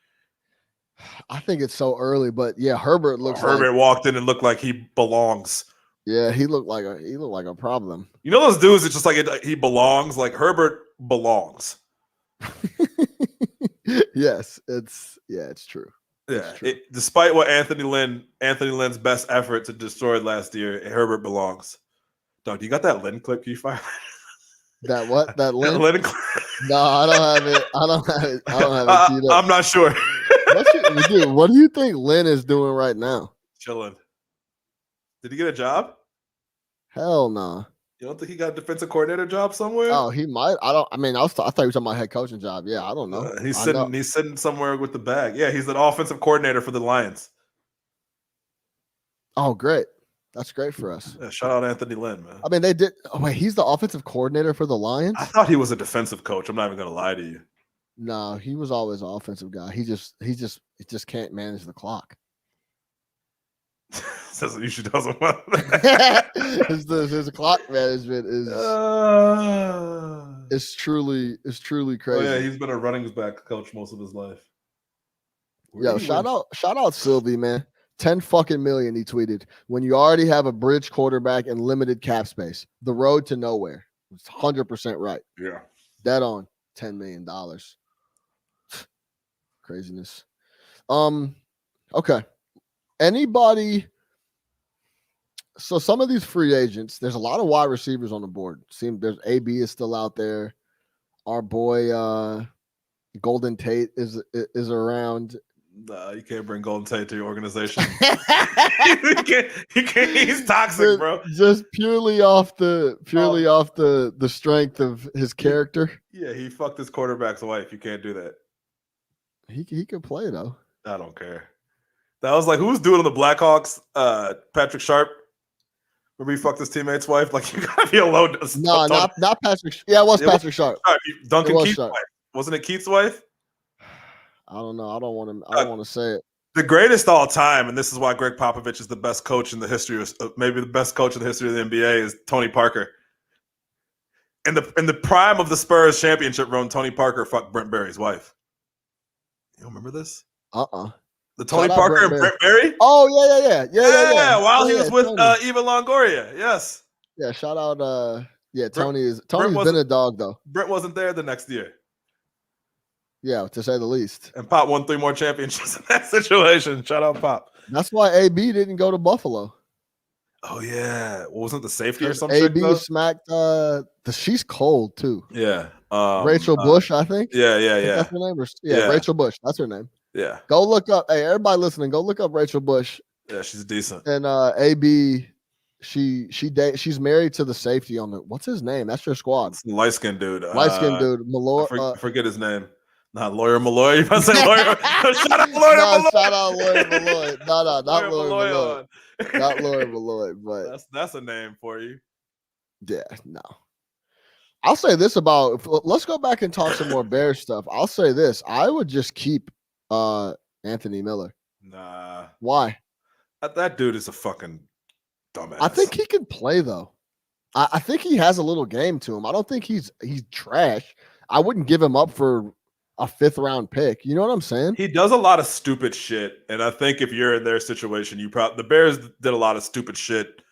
I think it's so early, but yeah, Herbert walked in and looked like he belongs. Yeah, he looked like a problem. You know those dudes? It's just like he belongs. Like Herbert belongs. Yes, it's true. Yeah, despite what Anthony Lynn's best effort to destroy it last year, Herbert belongs. Dog, you got that Lynn clip? Can you find that? What? That Lynn? Lynn clip? No, I don't have it. I don't have it. I'm not sure. Dude, what do you think Lynn is doing right now? Chilling. Did he get a job? Hell no. Nah. You don't think he got a defensive coordinator job somewhere? Oh, he might. I thought you were talking about head coaching job. Yeah, I don't know. He's sitting somewhere with the bag. Yeah, he's an offensive coordinator for the Lions. Oh, great. That's great for us. Yeah, shout out Anthony Lynn, man. I mean, they did. Oh, wait, he's the offensive coordinator for the Lions? I thought he was a defensive coach. I'm not even going to lie to you. No, he was always an offensive guy. He just can't manage the clock. Says he usually doesn't want. His clock management is truly crazy. Oh yeah, he's been a running back coach most of his life. Yo, shout out Sylvie, man. 10 fucking million, he tweeted. When you already have a bridge quarterback and limited cap space, the road to nowhere. It's 100% right. Yeah, dead on. $10 million. Craziness. Okay. Anybody? So some of these free agents, there's a lot of wide receivers on the board. There's AB is still out there. Our boy Golden Tate is around. Nah, you can't bring Golden Tate to your organization. you can't. He's toxic, bro. Just purely off the strength of his character. Yeah, he fucked his quarterback's wife. You can't do that. He can play though. I don't care. That was like, who's doing the Blackhawks? Patrick Sharp Remember he fucked his teammate's wife? Like, you gotta be a low. No, not Patrick. Yeah, it was Patrick Sharp. Duncan Keith's wife. Wasn't it Keith's wife? I don't know. I don't want to say it. The greatest all time, and this is why Greg Popovich is the best coach in the history of maybe the best coach in the history of the NBA, is Tony Parker. In the prime of the Spurs championship run, Tony Parker fucked Brent Barry's wife. You don't remember this? The Tony Parker and Brent Barry? Oh, yeah. While he was with Eva Longoria, yes. Yeah, shout out. Tony's been a dog though. Brent wasn't there the next year. Yeah, to say the least. And Pop won 3 more championships in that situation. Shout out Pop. That's why AB didn't go to Buffalo. Oh yeah, wasn't the safety or something? AB smacked. She's cold too. Yeah, Rachel Bush, I think. Yeah. That's her name. Yeah, Rachel Bush. That's her name. Yeah. Go look up. Hey, everybody listening, go look up Rachel Bush. Yeah, she's decent. And AB, she's married to the safety on the. What's his name? That's your squad. Light skinned dude. Malloy. Forget his name. Not Lawyer Malloy. You about to say Lawyer? Shout out Lawyer Malloy. Shout out Lawyer Malloy. No, not Lawyer Malloy. Not Lawyer Malloy, but that's a name for you. Yeah, no. I'll say this about. Let's go back and talk some more Bears stuff. I'll say this: I would just keep Anthony Miller. Nah. Why? That dude is a fucking dumbass. I think he can play though. I think he has a little game to him. I don't think he's trash. I wouldn't give him up for a 5th round pick. You know what I'm saying? He does a lot of stupid shit, and I think if you're in their situation, the Bears did a lot of stupid shit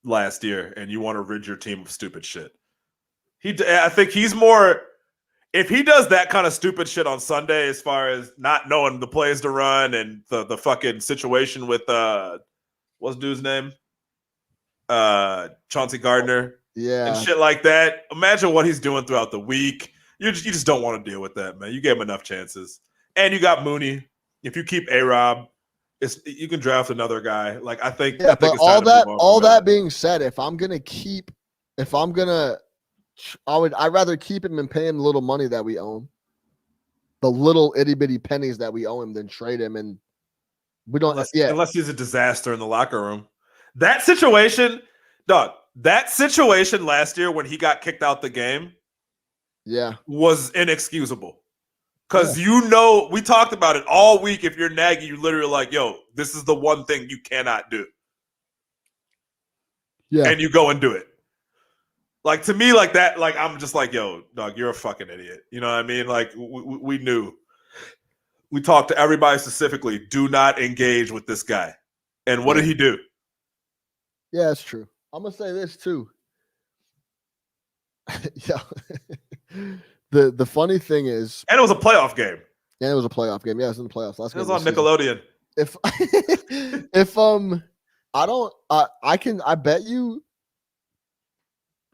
last year, and you want to rid your team of stupid shit. I think he's more. If he does that kind of stupid shit on Sunday, as far as not knowing the plays to run and the fucking situation with what's dude's name, Chauncey Gardner, and shit like that. Imagine what he's doing throughout the week. You just don't want to deal with that, man. You gave him enough chances, and you got Mooney. If you keep A-Rob, you can draft another guy. Like I think. Yeah, but all that being said, I'd rather keep him and pay him the little money that we owe him, the little itty bitty pennies that we owe him, than trade him. And we don't. Unless he's a disaster in the locker room. That situation, Doug. That situation last year when he got kicked out the game. Yeah, was inexcusable. Because we talked about it all week. If you're Nagy, you literally like, yo, this is the one thing you cannot do. Yeah. And you go and do it. Like, to me, like that, like, I'm just like, yo, dog, you're a fucking idiot. You know what I mean? Like, we knew. We talked to everybody specifically, do not engage with this guy. And what did he do? Yeah, it's true. I'm going to say this, too. Yeah. The funny thing is, and it was a playoff game. Yeah, it was a playoff game. Yeah, it was in the playoffs. It was on Nickelodeon.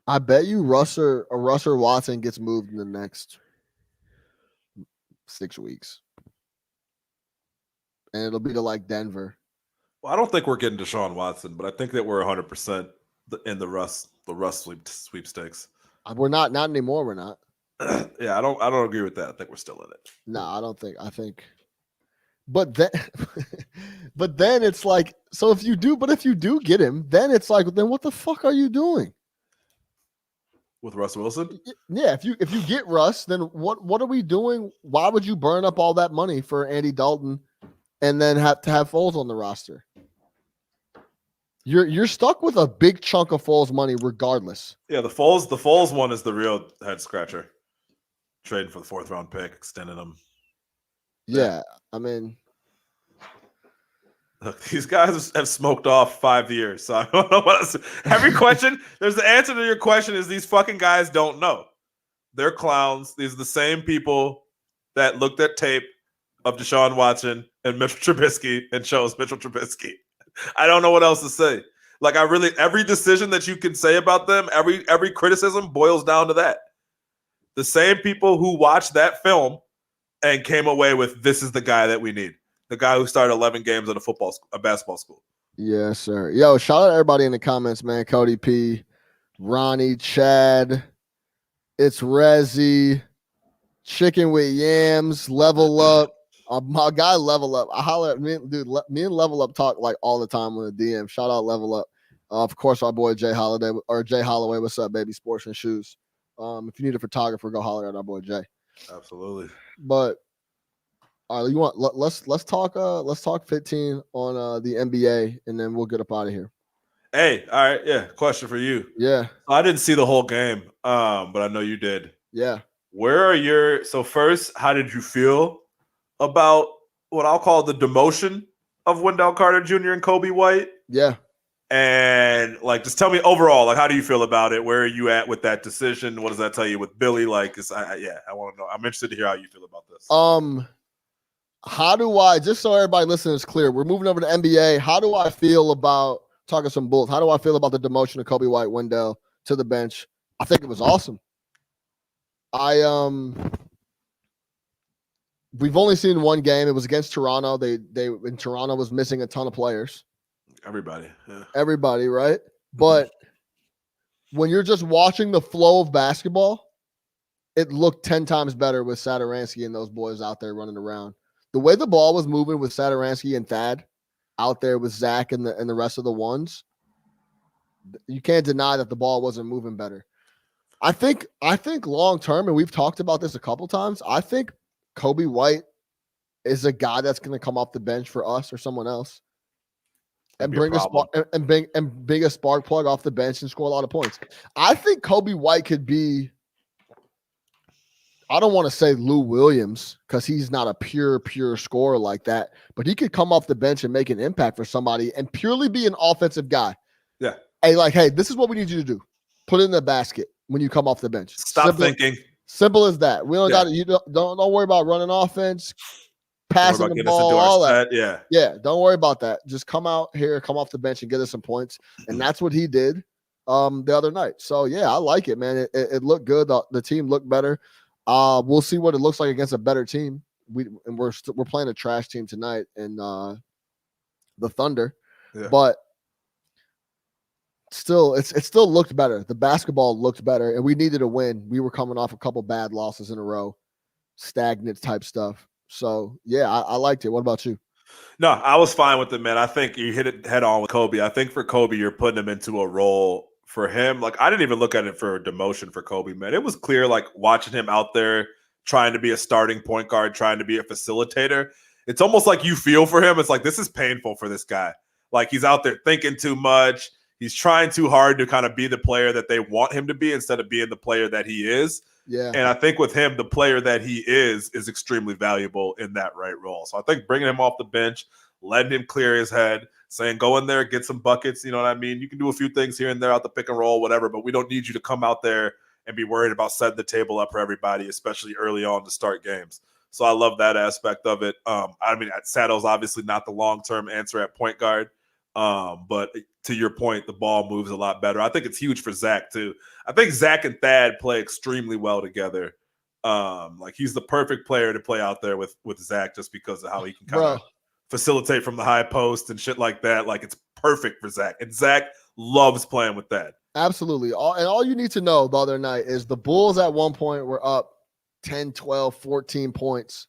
I bet you Russell Watson gets moved in the next 6 weeks, and it'll be to like Denver. Well, I don't think we're getting Deshaun Watson, but I think that we're 100% in the Russ sweepstakes. We're not anymore. We're not. Yeah, I don't agree with that. I think we're still in it. No, I don't think. I think, but then it's like, so if you do get him, then it's like, then what the fuck are you doing with Russ Wilson? Yeah, if you get Russ, then what are we doing? Why would you burn up all that money for Andy Dalton and then have to have Foles on the roster? You're stuck with a big chunk of Foles money regardless. Yeah, the Foles one is the real head scratcher. Trading for the 4th round pick, extending them. Yeah, I mean, look, these guys have smoked off 5 years. So I don't know what else. Every question, there's the answer to your question is these fucking guys don't know. They're clowns. These are the same people that looked at tape of Deshaun Watson and Mitchell Trubisky and chose Mitchell Trubisky. I don't know what else to say. Like, every decision that you can say about them, every criticism boils down to that. The same people who watched that film and came away with, this is the guy that we need. The guy who started 11 games at a basketball school. Yes, sir. Yo, shout out everybody in the comments, man. Cody P, Ronnie, Chad, it's Rezzy, Chicken with Yams, Level Up. My guy Level Up. I holler at me, dude. Me and Level Up talk like all the time on the DM. Shout out Level Up. Of course, our boy Jay Holloway. What's up, baby? Sports and shoes. If you need a photographer, go holler at our boy Jay. Absolutely. But all right, you want let's talk 15 on the NBA, and then we'll get up out of here. Hey, all right, yeah. Question for you. Yeah, I didn't see the whole game, but I know you did. yeah. So first, how did you feel about what I'll call the demotion of Wendell Carter Jr. and Kobe White? Yeah. And like, just tell me overall, like, how do you feel about it? Where are you at with that decision? What does that tell you with Billy? Like, I want to know. I'm interested to hear how you feel about this. How do I, just so everybody listening is clear, we're moving over to NBA. How do I feel about talking some Bulls? How do I feel about the demotion of Kobe White, Wendell to the bench? I think it was awesome. We've only seen one game. It was against Toronto. And Toronto was missing a ton of players. Everybody, yeah. Everybody, right? But when you're just watching the flow of basketball, it looked 10 times better with Satoransky and those boys out there running around. The way the ball was moving with Satoransky and Thad out there with Zach and the rest of the ones, you can't deny that the ball wasn't moving better. I think long term, and we've talked about this a couple times, I think Kobe White is a guy that's going to come off the bench for us or someone else. And bring a spark plug off the bench and score a lot of points. I think Kobe White could be, I don't want to say Lou Williams because he's not a pure scorer like that, but he could come off the bench and make an impact for somebody and purely be an offensive guy. Yeah. Hey, this is what we need you to do. Put it in the basket when you come off the bench. Stop thinking. Simple as that. We don't got it. You don't worry about running offense. Passing the ball, all that. Yeah. Don't worry about that. Just come out here, come off the bench, and get us some points. And that's what he did the other night. So yeah, I like it, man. It looked good. The team looked better. We'll see what it looks like against a better team. We're playing a trash team tonight in the Thunder, but still, it still looked better. The basketball looked better, and we needed a win. We were coming off a couple bad losses in a row, stagnant type stuff. So, yeah, I liked it. What about you? No, I was fine with it, man. I think you hit it head on with Kobe. I think for Kobe, you're putting him into a role for him. Like, I didn't even look at it for a demotion for Kobe, man. It was clear, like, watching him out there trying to be a starting point guard, trying to be a facilitator. It's almost like you feel for him. It's like, this is painful for this guy. Like, he's out there thinking too much. He's trying too hard to kind of be the player that they want him to be instead of being the player that he is. Yeah. And I think with him, the player that he is extremely valuable in that right role. So I think bringing him off the bench, letting him clear his head, saying, go in there, get some buckets. You know what I mean? You can do a few things here and there out the pick and roll, whatever, but we don't need you to come out there and be worried about setting the table up for everybody, especially early on to start games. So I love that aspect of it. I mean, Sato's obviously not the long-term answer at point guard. But to your point, the ball moves a lot better. I think it's huge for Zach too. I think Zach and Thad play extremely well together. Like he's the perfect player to play out there with Zach just because of how he can kind of facilitate from the high post and shit like that. Like it's perfect for Zach. And Zach loves playing with that. Absolutely. All you need to know the other night is the Bulls at one point were up 10, 12, 14 points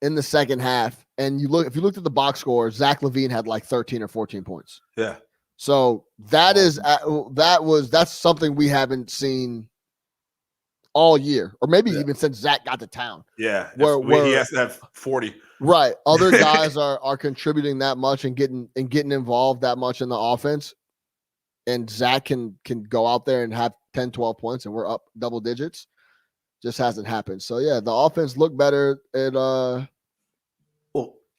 in the second half. And if you looked at the box score, Zach LaVine had like 13 or 14 points. Yeah. So that's something we haven't seen all year, or maybe even since Zach got to town. Yeah. Where he has to have 40. Right. Other guys are contributing that much and getting involved that much in the offense. And Zach can go out there and have 10, 12 points and we're up double digits. Just hasn't happened. So yeah, the offense looked better. Everything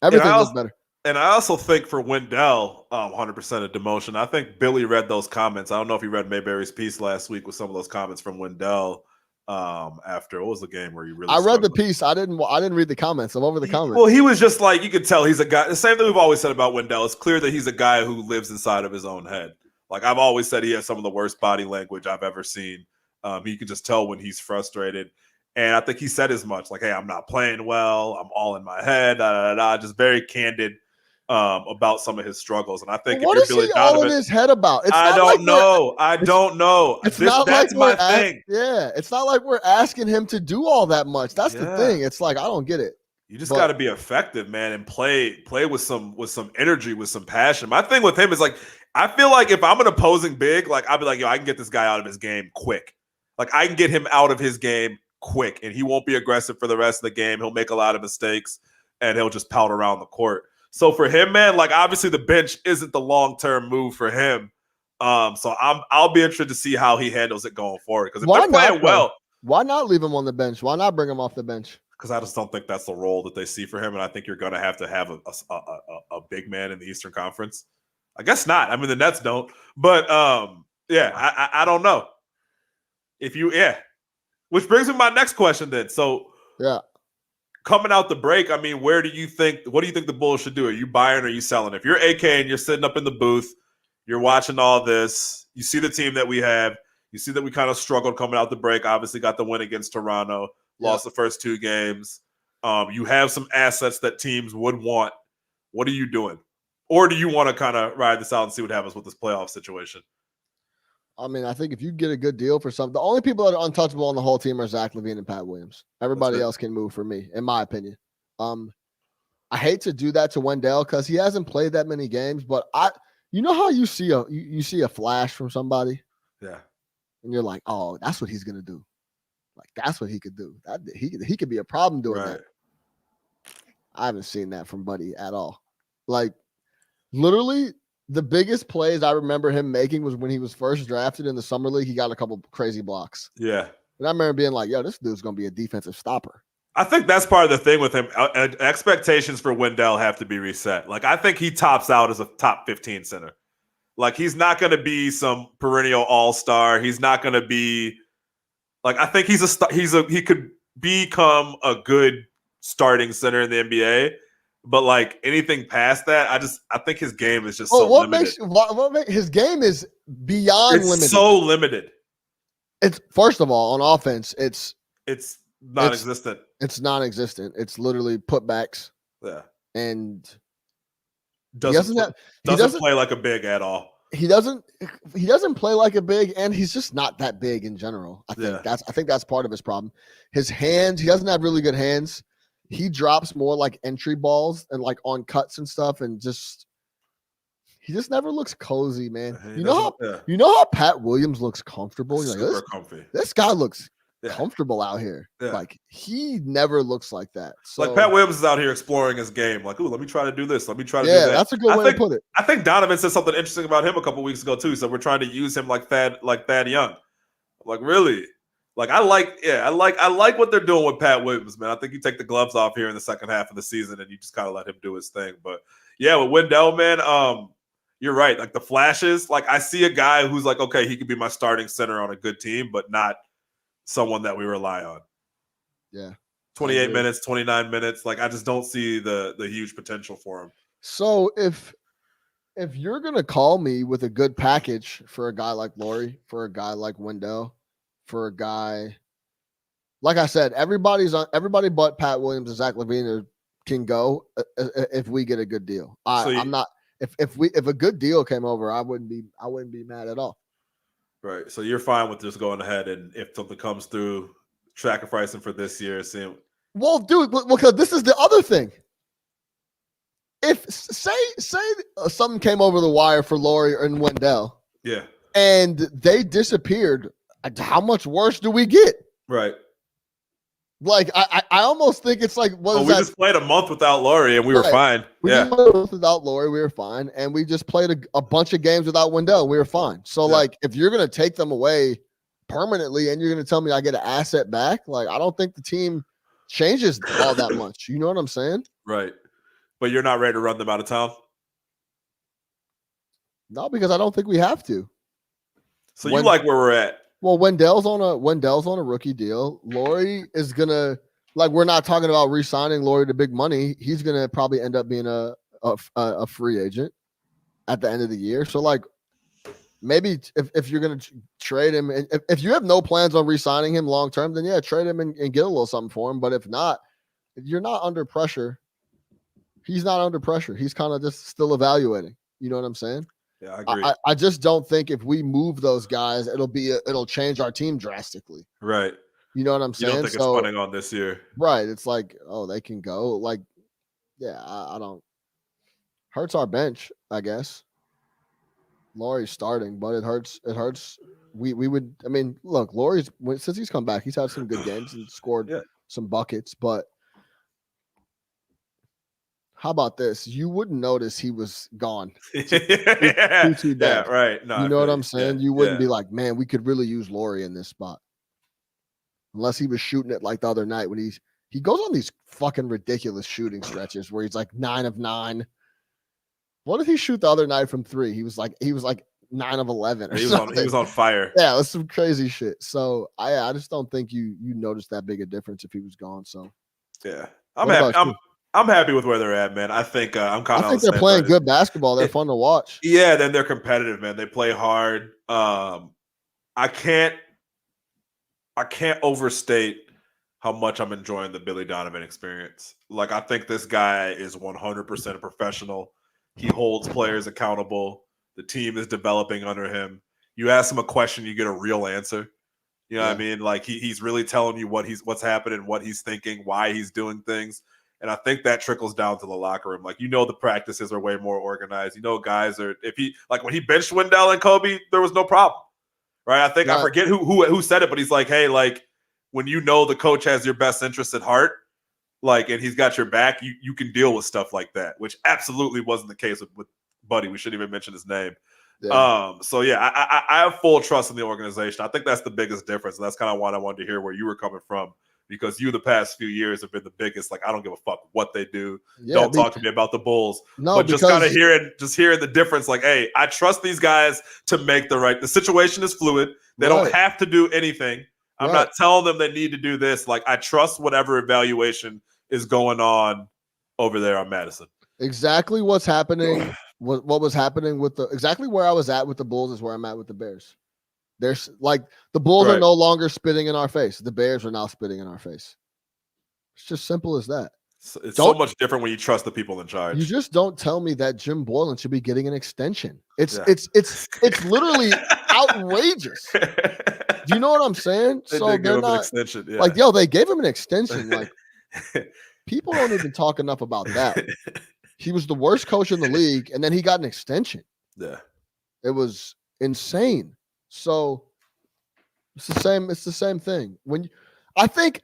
looked better. And I also think for Wendell, 100% a demotion. I think Billy read those comments. I don't know if he read Mayberry's piece last week with some of those comments from Wendell after what was the game where you really? I read the piece. I didn't read the comments. I'm over the comments. Well, he was just like, you could tell he's a guy. The same thing we've always said about Wendell. It's clear that he's a guy who lives inside of his own head. Like I've always said, he has some of the worst body language I've ever seen. You can just tell when he's frustrated. And I think he said as much, like, hey, I'm not playing well. I'm all in my head. Just very candid about some of his struggles. And I think what is he all in his head about? I don't know. It's that's my thing. It's not like we're asking him to do all that much. That's the thing. It's like I don't get it. You just got to be effective, man, and play with some energy, with some passion. My thing with him is like I feel like if I'm an opposing big, like I'll be like, yo, I can get this guy out of his game quick. Like I can get him out of his game quick, and he won't be aggressive for the rest of the game. He'll make a lot of mistakes, and he'll just pout around the court. So for him, man, like obviously the bench isn't the long-term move for him. So I'll be interested to see how he handles it going forward. Because if they're playing well, why not leave him on the bench? Why not bring him off the bench? Because I just don't think that's the role that they see for him, and I think you're going to have a big man in the Eastern Conference. I guess not. I mean, the Nets don't, but I don't know. Which brings me to my next question then. So coming out the break, I mean, what do you think the Bulls should do? Are you buying or are you selling? If you're AK and you're sitting up in the booth, you're watching all this, you see the team that we have, you see that we kind of struggled coming out the break, obviously got the win against Toronto, lost the first 2 games. You have some assets that teams would want. What are you doing? Or do you want to kind of ride this out and see what happens with this playoff situation? I mean, I think if you get a good deal for something, the only people that are untouchable on the whole team are Zach LaVine and Pat Williams. Everybody else can move for me, in my opinion. I hate to do that to Wendell because he hasn't played that many games, but you know how you see a flash from somebody? Yeah. And you're like, oh, that's what he's gonna do. Like that's what he could do. He could be a problem doing that. I haven't seen that from Buddy at all. Like literally the biggest plays I remember him making was when he was first drafted in the summer league. He got a couple crazy blocks. Yeah. And I remember being like, yo, this dude's going to be a defensive stopper. I think that's part of the thing with him. Expectations for Wendell have to be reset. Like, I think he tops out as a top 15 center. Like, he's not going to be some perennial all-star. He's not going to be like, I think he could become a good starting center in the NBA. But like anything past that, I think his game is just so limited. His game is beyond limited. It's so limited. It's first of all on offense, it's non-existent. It's non-existent. It's literally putbacks. Yeah, and doesn't play like a big at all. He doesn't play like a big, and he's just not that big in general. I think that's part of his problem. His hands, he doesn't have really good hands. He drops more like entry balls and like on cuts and stuff, and he just never looks cozy, man. You know how Pat Williams looks comfortable. You're super like, comfy. This guy looks comfortable out here. Yeah. Like he never looks like that. So, like Pat Williams is out here exploring his game. Like, ooh, let me try to do this. Let me try to do that. Yeah, that's a good way to put it. I think Donovan said something interesting about him a couple weeks ago too. So we're trying to use him like Thad Young. Like really. Like I like what they're doing with Pat Williams, man. I think you take the gloves off here in the second half of the season and you just kind of let him do his thing. But yeah, with Wendell, man, you're right. Like the flashes, like I see a guy who's like, okay, he could be my starting center on a good team, but not someone that we rely on. Yeah. 28 minutes, 29 minutes. Like I just don't see the huge potential for him. So if you're gonna call me with a good package for a guy like Lauri, for a guy like Wendell, for a guy, like I said, everybody but Pat Williams and Zach LaVine can go if we get a good deal. I'm not. If a good deal came over, I wouldn't be mad at all. Right. So you're fine with just going ahead and if something comes through, sacrificing for this year, seeing. Well, dude, because this is the other thing. If say something came over the wire for Lauri and Wendell, yeah, and they disappeared. How much worse do we get? Right. Like I almost think it's like we just played a month without Lauri and we were fine. We just played a month without Lauri, we were fine, and we just played a bunch of games without Wendell, and we were fine. So like, if you're gonna take them away permanently and you're gonna tell me I get an asset back, like I don't think the team changes all that much. You know what I'm saying? Right. But you're not ready to run them out of town? No, because I don't think we have to. So you like where we're at? Well, Wendell's on a rookie deal. Lauri is gonna we're not talking about re-signing Lauri to big money. He's gonna probably end up being a free agent at the end of the year. So like maybe if you're gonna trade him, and if you have no plans on re-signing him long term, then trade him and get a little something for him. But if not, if you're not under pressure, he's not under pressure. He's kind of just still evaluating. You know what I'm saying? Yeah, I agree. I just don't think if we move those guys, it'll change our team drastically. Right. You know what I'm saying? You don't think it's putting on this year. Right. It's like, oh, they can go. Like, yeah, I don't. Hurts our bench, I guess. Laurie's starting, but it hurts. It hurts. We would. I mean, look, Laurie's since he's come back, he's had some good games and scored some buckets. But how about this? You wouldn't notice he was gone. Too dead. Right. No, you know what I'm saying? You wouldn't be like, man, we could really use Laurie in this spot, unless he was shooting it like the other night when he goes on these fucking ridiculous shooting stretches where he's like 9 of 9. What did he shoot the other night from 3? He was like 9 of 11 or something. He was on fire. Yeah, that's some crazy shit. So I just don't think you noticed that big a difference if he was gone. So yeah, I'm happy. I'm happy with where they're at, man. I think I'm kind of. I think they're playing good basketball. They're fun to watch. Yeah, then they're competitive, man. They play hard. I can't overstate how much I'm enjoying the Billy Donovan experience. Like, I think this guy is 100% a professional. He holds players accountable. The team is developing under him. You ask him a question, you get a real answer. You know what I mean? Like, he's really telling you what's happening, what he's thinking, why he's doing things. And I think that trickles down to the locker room. Like, the practices are way more organized. Guys are, when he benched Wendell and Kobe, there was no problem. Right? I think I forget who said it, but he's like, hey, like, when the coach has your best interest at heart, like, and he's got your back, you can deal with stuff like that, which absolutely wasn't the case with Buddy. We shouldn't even mention his name. Yeah. So yeah, I have full trust in the organization. I think that's the biggest difference. And that's kind of why I wanted to hear where you were coming from, because the past few years have been the biggest. Like, I don't give a fuck what they do. Yeah, don't talk to me about the Bulls. No, but just kind of hearing the difference. Like, hey, I trust these guys to make the situation is fluid. They don't have to do anything. I'm not telling them they need to do this. Like, I trust whatever evaluation is going on over there on Madison. Exactly what's happening. What was happening exactly where I was at with the Bulls is where I'm at with the Bears. There's like the Bulls are no longer spitting in our face. The Bears are now spitting in our face. It's just simple as that. It's so much different when you trust the people in charge. You just don't tell me that Jim Boylan should be getting an extension. It's literally outrageous. Do you know what I'm saying? They're not an extension. Yeah. Like, they gave him an extension. Like, people don't even talk enough about that. He was the worst coach in the league, and then he got an extension. Yeah, it was insane. So it's the same. It's the same thing. I think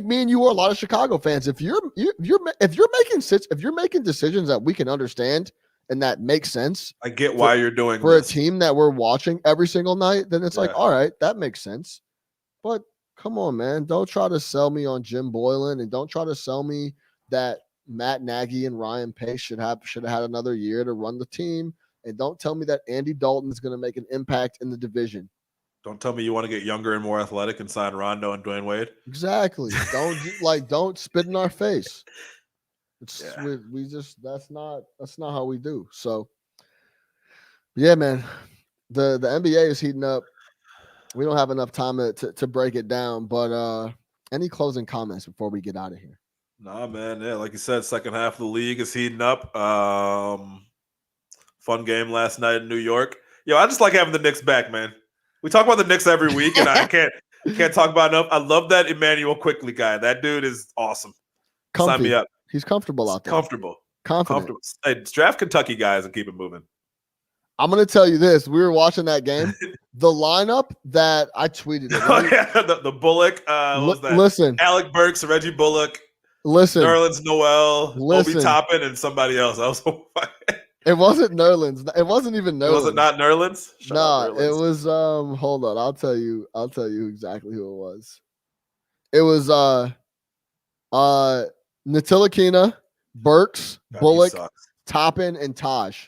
me and you are a lot of Chicago fans. If you're making decisions that we can understand and that makes sense, I get why you're doing for this. A team that we're watching every single night. Then it's like, all right, that makes sense. But come on, man, don't try to sell me on Jim Boylan, and don't try to sell me that Matt Nagy and Ryan Pace should have had another year to run the team. And don't tell me that Andy Dalton is going to make an impact in the division. Don't tell me you want to get younger and more athletic and sign Rondo and Dwayne Wade. Exactly. Don't spit in our face. That's not how we do. So yeah, man, the NBA is heating up. We don't have enough time to break it down, but any closing comments before we get out of here? Nah, man. Yeah, like you said, second half of the league is heating up. Fun game last night in New York. I just like having the Knicks back, man. We talk about the Knicks every week, and I can't talk about enough. I love that Emmanuel Quickly guy. That dude is awesome. Comfy. Sign me up. He's comfortable out there. Confident. Hey, draft Kentucky guys and keep it moving. I'm going to tell you this. We were watching that game. The lineup that I tweeted. The Bullock. What was that? Listen. Alec Burks, Reggie Bullock. Listen. Nerlens Noel, Obi Toppin, and somebody else. It wasn't Nerlens. It wasn't even Nerlens. Was it not Nerlens? It was hold on. I'll tell you exactly who it was. It was Ntilikina, Burks, Bullock, Toppin, and Taj.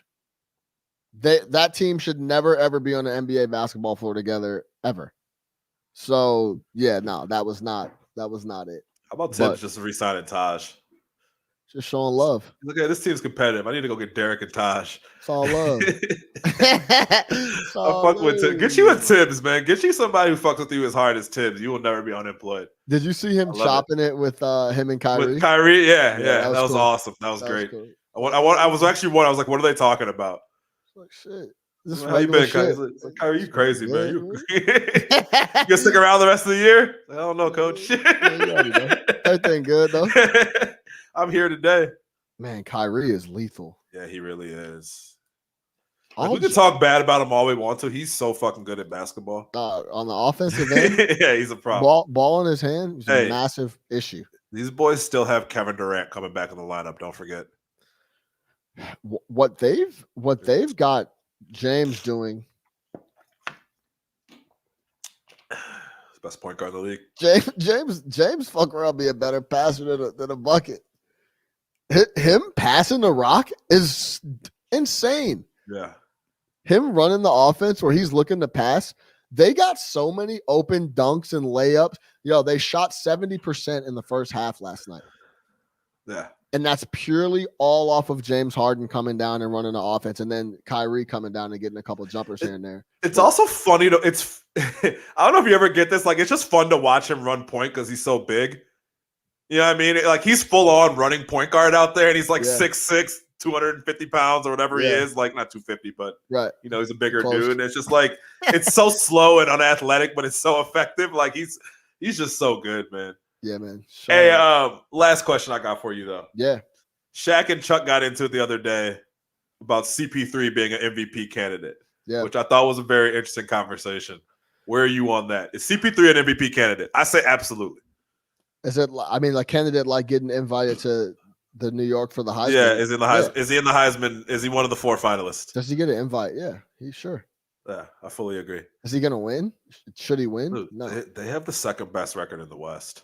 That team should never ever be on an NBA basketball floor together ever. So yeah, no, that was not it. How about Tibbs just re-signing Taj? Just showing love. Look at this team's competitive. I need to go get Derek and Taj. It's all love. I fuck with Tibbs. Get you a Tibbs, man. Get you somebody who fucks with you as hard as Tibbs. You will never be unemployed. Did you see him chopping it with him and Kyrie? With Kyrie, yeah. That was cool. Awesome. That was great. Cool. I was like, what are they talking about? Like, shit. How you been, Kyrie? Like, Kyrie, you crazy, man. You gonna stick around the rest of the year? I don't know, coach. Everything good though. I'm here today. Man, Kyrie is lethal. Yeah, he really is. Like, we can talk bad about him all we want to. He's so fucking good at basketball. On the offensive end, yeah, he's a problem. Ball in his hand is a massive issue. These boys still have Kevin Durant coming back in the lineup. Don't forget what they've got James doing. Best point guard in the league. James fuck around be a better passer than a bucket. Him passing the rock is insane. Yeah. Him running the offense where he's looking to pass. They got so many open dunks and layups. They shot 70% in the first half last night. Yeah. And that's purely all off of James Harden coming down and running the offense, and then Kyrie coming down and getting a couple jumpers here and there. It's also funny I don't know if you ever get this. Like, it's just fun to watch him run point because he's so big. You know what I mean? Like, he's full on running point guard out there, and he's like 6'6", 250 pounds or whatever he is. Like, not 250, but he's a bigger dude. And it's just like, it's so slow and unathletic, but it's so effective. Like, he's just so good, man. Yeah, man. Hey, last question I got for you, though. Yeah. Shaq and Chuck got into it the other day about CP3 being an MVP candidate, which I thought was a very interesting conversation. Where are you on that? Is CP3 an MVP candidate? I say absolutely. Is it, candidate like getting invited to the New York for the Heisman? Yeah, is he in the Heisman? Is he one of the 4 finalists? Does he get an invite? Yeah, he's sure. Yeah, I fully agree. Is he going to win? Should he win? Dude, no. They have the second best record in the West.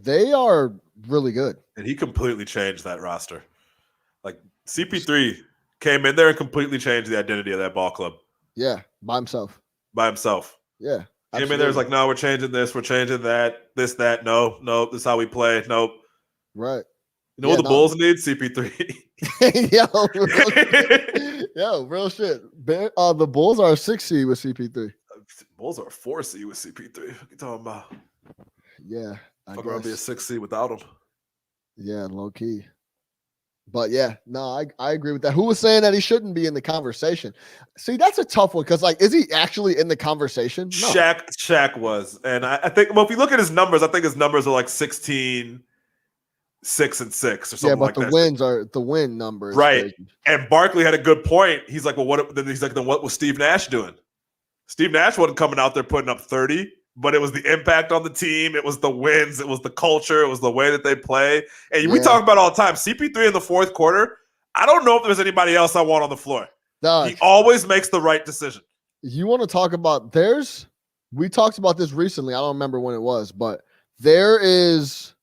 They are really good. And he completely changed that roster. Like, CP3 came in there and completely changed the identity of that ball club. Yeah, by himself. Came Yeah. in there, was like, no, we're changing this, we're changing that, this, that. No, this is how we play. Nope. Right. You know what the Bulls need? CP3. Real shit. The Bulls are a 6 seed with CP3. Bulls are a 4 seed with CP3. What are you talking about? Yeah. Fuck around be a 6 seed without him. Yeah, low key. But yeah, no, I agree with that. Who was saying that he shouldn't be in the conversation? See, that's a tough one because, is he actually in the conversation? No. Shaq was. And I think, if you look at his numbers, I think his numbers are like 16, 6, and 6 or something like that. Yeah, but the win number is right. Crazy. And Barkley had a good point. He's like, well, then what was Steve Nash doing? Steve Nash wasn't coming out there putting up 30. But it was the impact on the team. It was the wins. It was the culture. It was the way that they play. And we talk about all the time. CP3 in the fourth quarter, I don't know if there's anybody else I want on the floor. He always makes the right decision. You want to talk about we talked about this recently. I don't remember when it was, but there is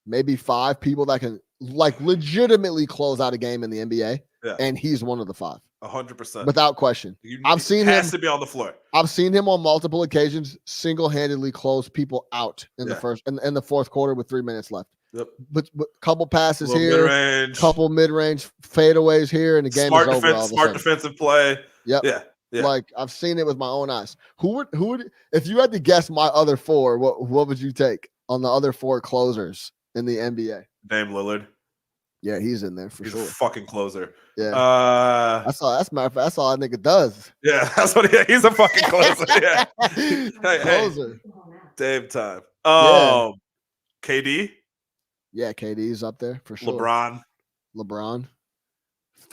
maybe 5 people that can legitimately close out a game in the NBA. Yeah. And he's one of the 5. 100%. Without question. I've seen him to be on the floor. I've seen him on multiple occasions single-handedly close people out in the fourth quarter with 3 minutes left. Yep. But couple passes here, mid-range. Couple mid-range fadeaways here, and the game is over. Smart defensive play. Yep. Yeah. I've seen it with my own eyes. Who would if you had to guess my other 4, what would you take on the other 4 closers in the NBA? Dame Lillard. Yeah, he's in there for he's sure. A fucking closer. Yeah. That's all that nigga does. Yeah, that's what he's a fucking closer. Yeah. Closer. Dame time. KD? Yeah, KD's up there for sure. LeBron.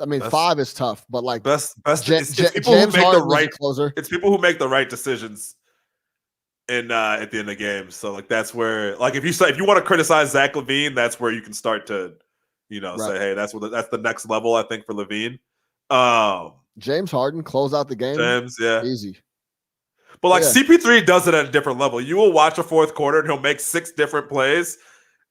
I mean, 5 is tough, but best it's people James who make Harden the right closer. It's people who make the right decisions at the end of the game. So that's where if you want to criticize Zach LaVine, that's where you can start to say, hey, that's the next level, I think, for LaVine. James Harden close out the game. Easy. But CP3 does it at a different level. You will watch a fourth quarter and he'll make 6 different plays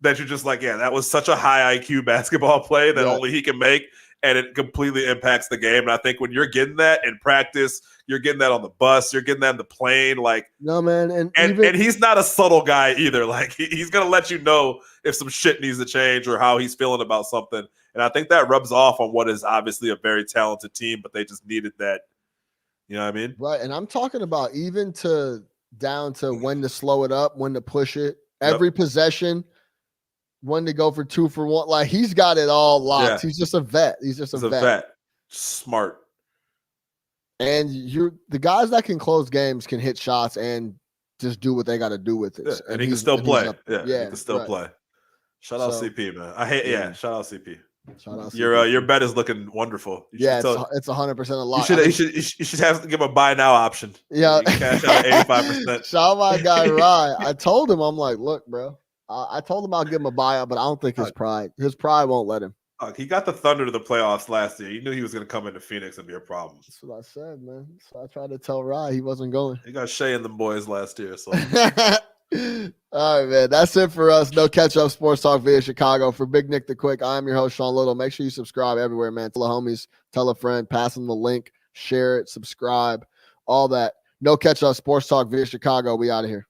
that you're just like, yeah, that was such a high IQ basketball play that only he can make, and it completely impacts the game. And I think when you're getting that in practice, you're getting that on the bus, you're getting that in the plane, no, man, and he's not a subtle guy either. He's gonna let you know if some shit needs to change or how he's feeling about something. And I think that rubs off on what is obviously a very talented team, but they just needed that. You know what I mean? Right. And I'm talking about even down to when to slow it up, when to push it, every possession, when to go for 2 for 1. He's got it all locked. Yeah. He's just a vet. He's a vet. Smart. And the guys that can close games can hit shots and just do what they got to do with it. Yeah, and he can still play. He can still play. Shout out CP, man. Shout out CP. Shout out Your bet is looking wonderful. Yeah, it's 100% a lot. You should have to give a buy now option. Yeah, you can cash out at 85%. Shout out my guy Rye. I told him, I'm like, look, bro. I told him I'll give him a buyout, but I don't think his pride won't let him. He got the Thunder to the playoffs last year. You knew he was going to come into Phoenix and be a problem. That's what I said, man. So I tried to tell Rye he wasn't going. He got Shea and them boys last year. So. All right, man. That's it for us. No Catch Up Sports Talk via Chicago. For Big Nick the Quick, I'm your host, Sean Little. Make sure you subscribe everywhere, man. Tell the homies, tell a friend, pass them the link, share it, subscribe, all that. No Catch Up Sports Talk via Chicago. We out of here.